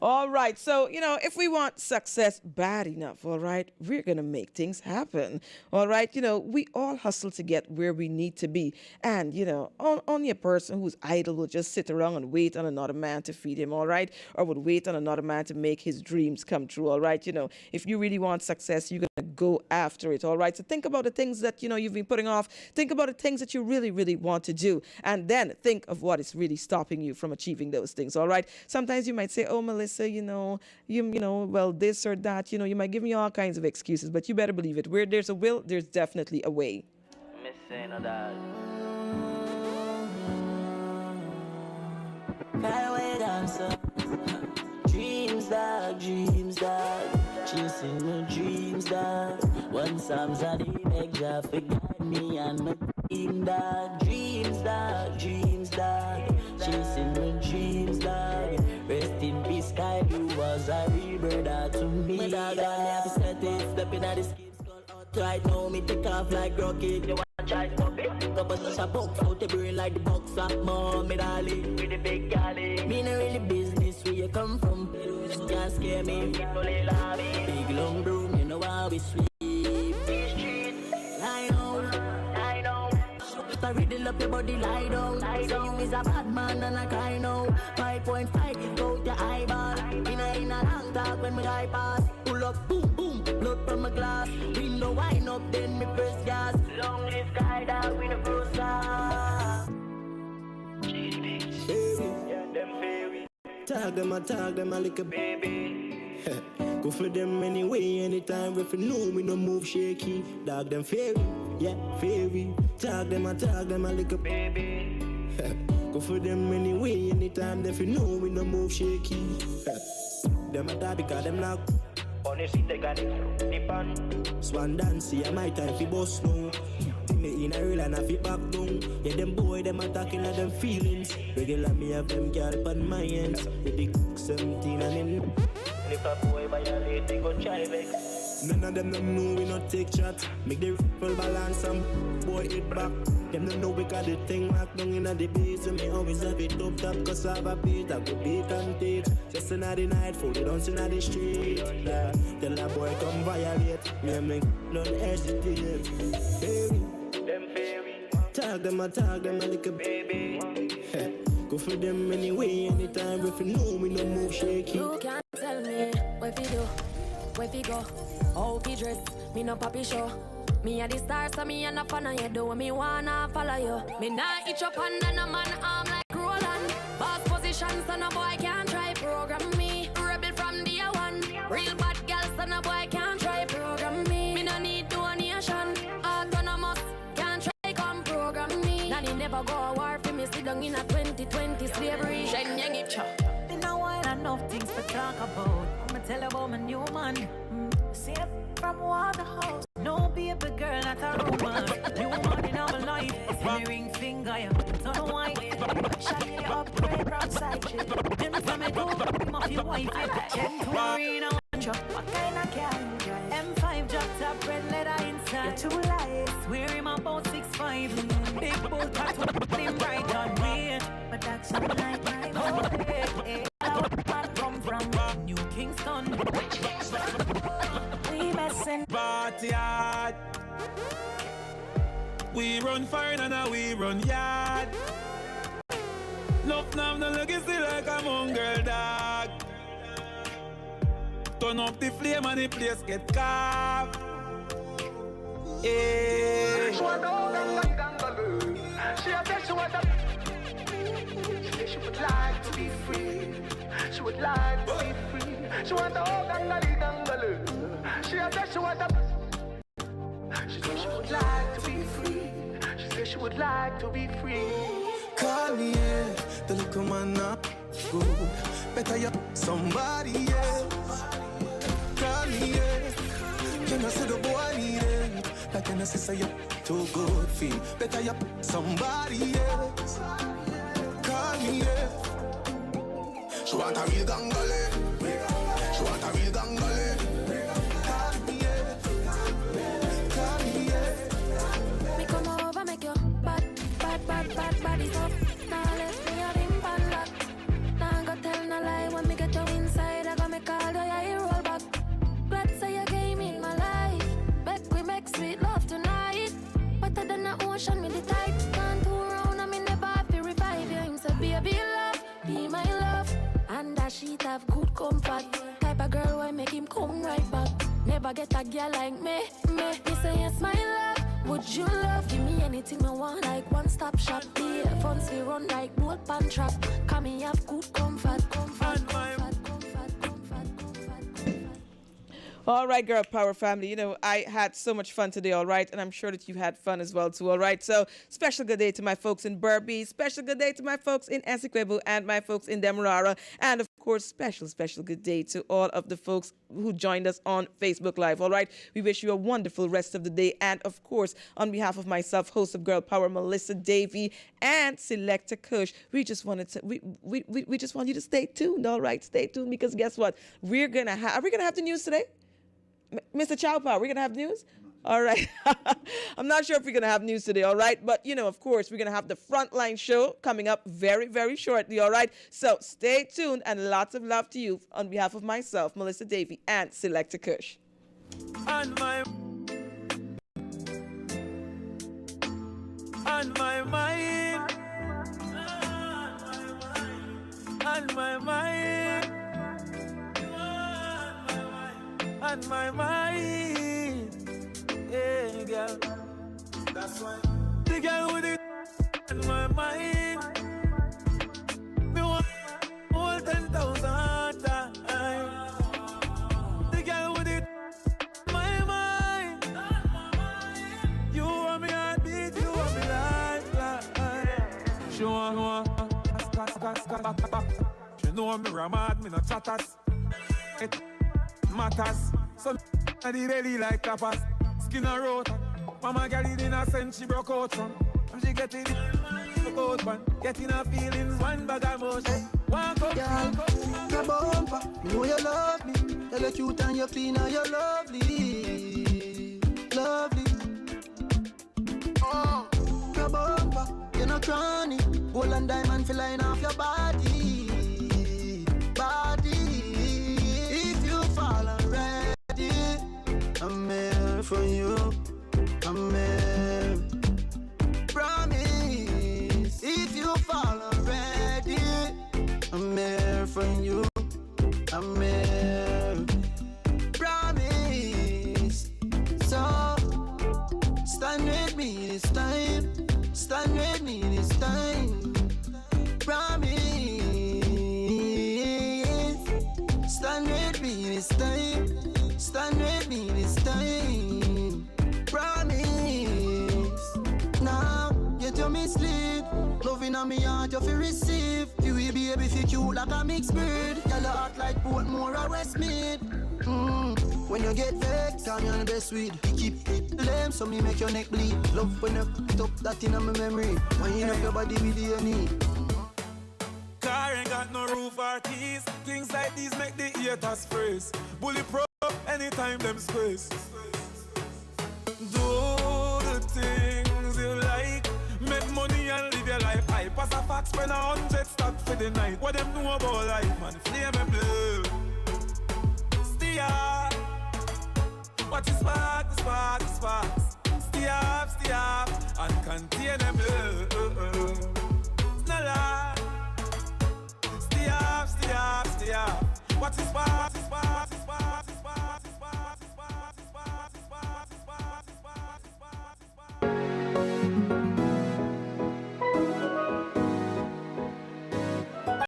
All right. So, you know, if we want success bad enough, all right, we're going to make things happen. All right. You know, we all hustle to get where we need to be. And, you know, only a person who's idle will just sit around and wait on another man to feed him. All right. Or would wait on another man to make his dreams come true. All right. You know, if you really want success, you're going to go after it. All right. So think about the things that, you know, you've been putting off. Think about the things that you really, really want to do. And then think of what is really stopping you from achieving those things. All right. Sometimes you might say, oh, Melissa, you know, well, this or that, you know, you might give me all kinds of excuses, but you better believe it. Where there's a will, there's definitely a way. Missing a dog. Highway dancer. Dreams dog, chasing my dreams dog. One Psalms and he beg Jah for guide me and my team dog. Dreams dog, chasing my dreams dog. Rest in peace, Sky Blue was a real brother to me. My dog, I never set it, stepping at the skin skull out right now. Me take off like rocket. You want franchise puppy. Go put us a box out the brain like the boxer. Mommy dolly, with the big galley. Me no really business where you come from. Just scare me, people they love me. Big long broom, you know how we sweep. These streets, lie down, lie down. I riddle up your body, lie down. So you is a bad man and I cry now. 5.5, go to eyeball. In a long talk when my guy pass. Pull up, boom, boom, blood from my glass. Window wind up, then me press gas. Long live sky dog, we no cruise. Tag them, I like a baby. Go for them anyway, anytime. If you know me, no move shaky. Dog them fairy, yeah, fairy. Tag them, I like a baby. Go for them anyway, anytime. If you know me, no move shaky. Them a die because them lock. Honestly, they got it. Dip on. Swan dance, yeah, my time fi boss now. Me in a real and I fi back down. Yeah, them boy, them attacking at them feelings. Regular me have them girl on my ends. With the 17 and in. And if a boy violate, they go try vex. None of them know we not take shots. Make the rifle balance and boy hit back. Them don't know we got the thing locked down in the base. So me always have it up top cause I have a beat. I go beat and take. Just another night, fool, they don't see the street. Yeah. Tell that boy come violate. Me and me don't hesitate. Fairy, them fairy. Tag them, I like a baby. Go for them anyway, anytime. If you know me, no move shaky. You can't tell me where we do, where we go, how we dress. Me no papi show. Me a the star, so me a no fan of you. Do me wanna follow you. Me nah itch up under no man arm like Roland. Boss position, so no boy can't try program me. Rebel from day one. Real bad girl, so no boy can't try program me. Me no need donation. Autonomous, can't try come program me. Nanny never go a war for me. Sit down in a 2020 slavery. Shen yang it chop. Me no want enough things to talk about. I'ma tell you about my new man. See it from Waterhouse. No baby girl, not a romance. New man in our life. It's a ring finger, yeah. Don't know why. Shiny upgrade from side chick. Them from me go, him off your wife. 10 to arena, one truck. What kind of car you drive? M5 drop top, red leather inside. You're too light. Swear him about 6'5". Big bull tattoo, him right on me. But that's not like my own. Hey, how man come from New Kingston. We messing party hard. We run fire and now we run yard. Love now no legacy like a mongrel dog. Turn up the flame and the place get carved. Hey. She would like to be free. She would like to be free. She want the whole gangali. She said she want the. She said she would like to be free. She said she would like to be free. Call me, yeah. The little man not good. Better you somebody else. Call me, yeah. Can I say the boy need it? Like can I say you're too good feel. Better you somebody else. Call me, yeah. She want a real gangali. She want a real gangali. Call me, yeah. Call me, yeah. Me come over, make your bad body tough. Now let me have him bad luck. Now go tell no lie when me get you inside. I got me call you, yeah, roll back. Glad say you came in my life. Make sweet love tonight. Better than the ocean, me the tide. Can't turn round and me never have to revive you. Him say, baby love, be my love. And that she'd have good comfort. Type of girl why make him come right back. Never get a girl like me. Me say yes, my love. Would you love? Give me anything I want, like one-stop shop. The funds we run like boat pan trap. Come me have good comfort. All right, girl power family. You know, I had so much fun today, all right? And I'm sure that you had fun as well, too, all right? So, special good day to my folks in Burby. Special good day to my folks in Essequibo and my folks in Demerara. And, of course, special good day to all of the folks who joined us on Facebook Live, all right? We wish you a wonderful rest of the day. And, of course, on behalf of myself, host of Girl Power, Melissa Davey, and Selector Kush, we just wanted to, we just want you to stay tuned, all right? Stay tuned because guess what? Are we gonna have the news today? Mr. Chowpa, we're going to have news? All right. I'm not sure if we're going to have news today, all right? But, of course, we're going to have the Frontline show coming up very, very shortly, all right? So stay tuned and lots of love to you on behalf of myself, Melissa Davey, and Selecta Kush. On my mind, on my mind, on my mind, yeah, girl. That's why the girl with it on my mind. Me want all 10,000 times. The girl with it on my mind. You want me heartbeat, you want me lifeline. She want she know me ramad, me no chatters. It matters. Some I did really like tapas. Skin a rota. Mama girl it in a sense she broke out from. And she getting it out man. Getting her feelings, one bag of motion. Walk up, girl, your bumper, me know you love me. Tell you cute and you clean and you lovely, lovely. Oh, your bumper, you no cranny. Gold and diamond feel line off your body, body. If you fall already, I'm here for you. I'm here. Promise. If you fall already, I'm here for you. I'm here. Promise. So stand with me this time. Stand with me this time. Promise. Stand with me this time. Stand with me this time. Promise. Now get your mislead. Loving on me heart you feel receive. You will be able to cute like a mixed breed. Girl heart like Portmore or Westmead. When you get vexed, I'm your best weed. Keep it lame, so me make your neck bleed. Love when you put up that in my memory. Wind up your body with your knee. Car ain't got no roof or keys. Things like these make the haters freeze. Bulletproof anytime them squeeze. Do the things you like. Make money and live your life. I pass a fax, spend 100 stock for the night. What them know about life, man? Flame and blue. Steer. Watch the spark, the spark, the sparks. Stay up, and contain them.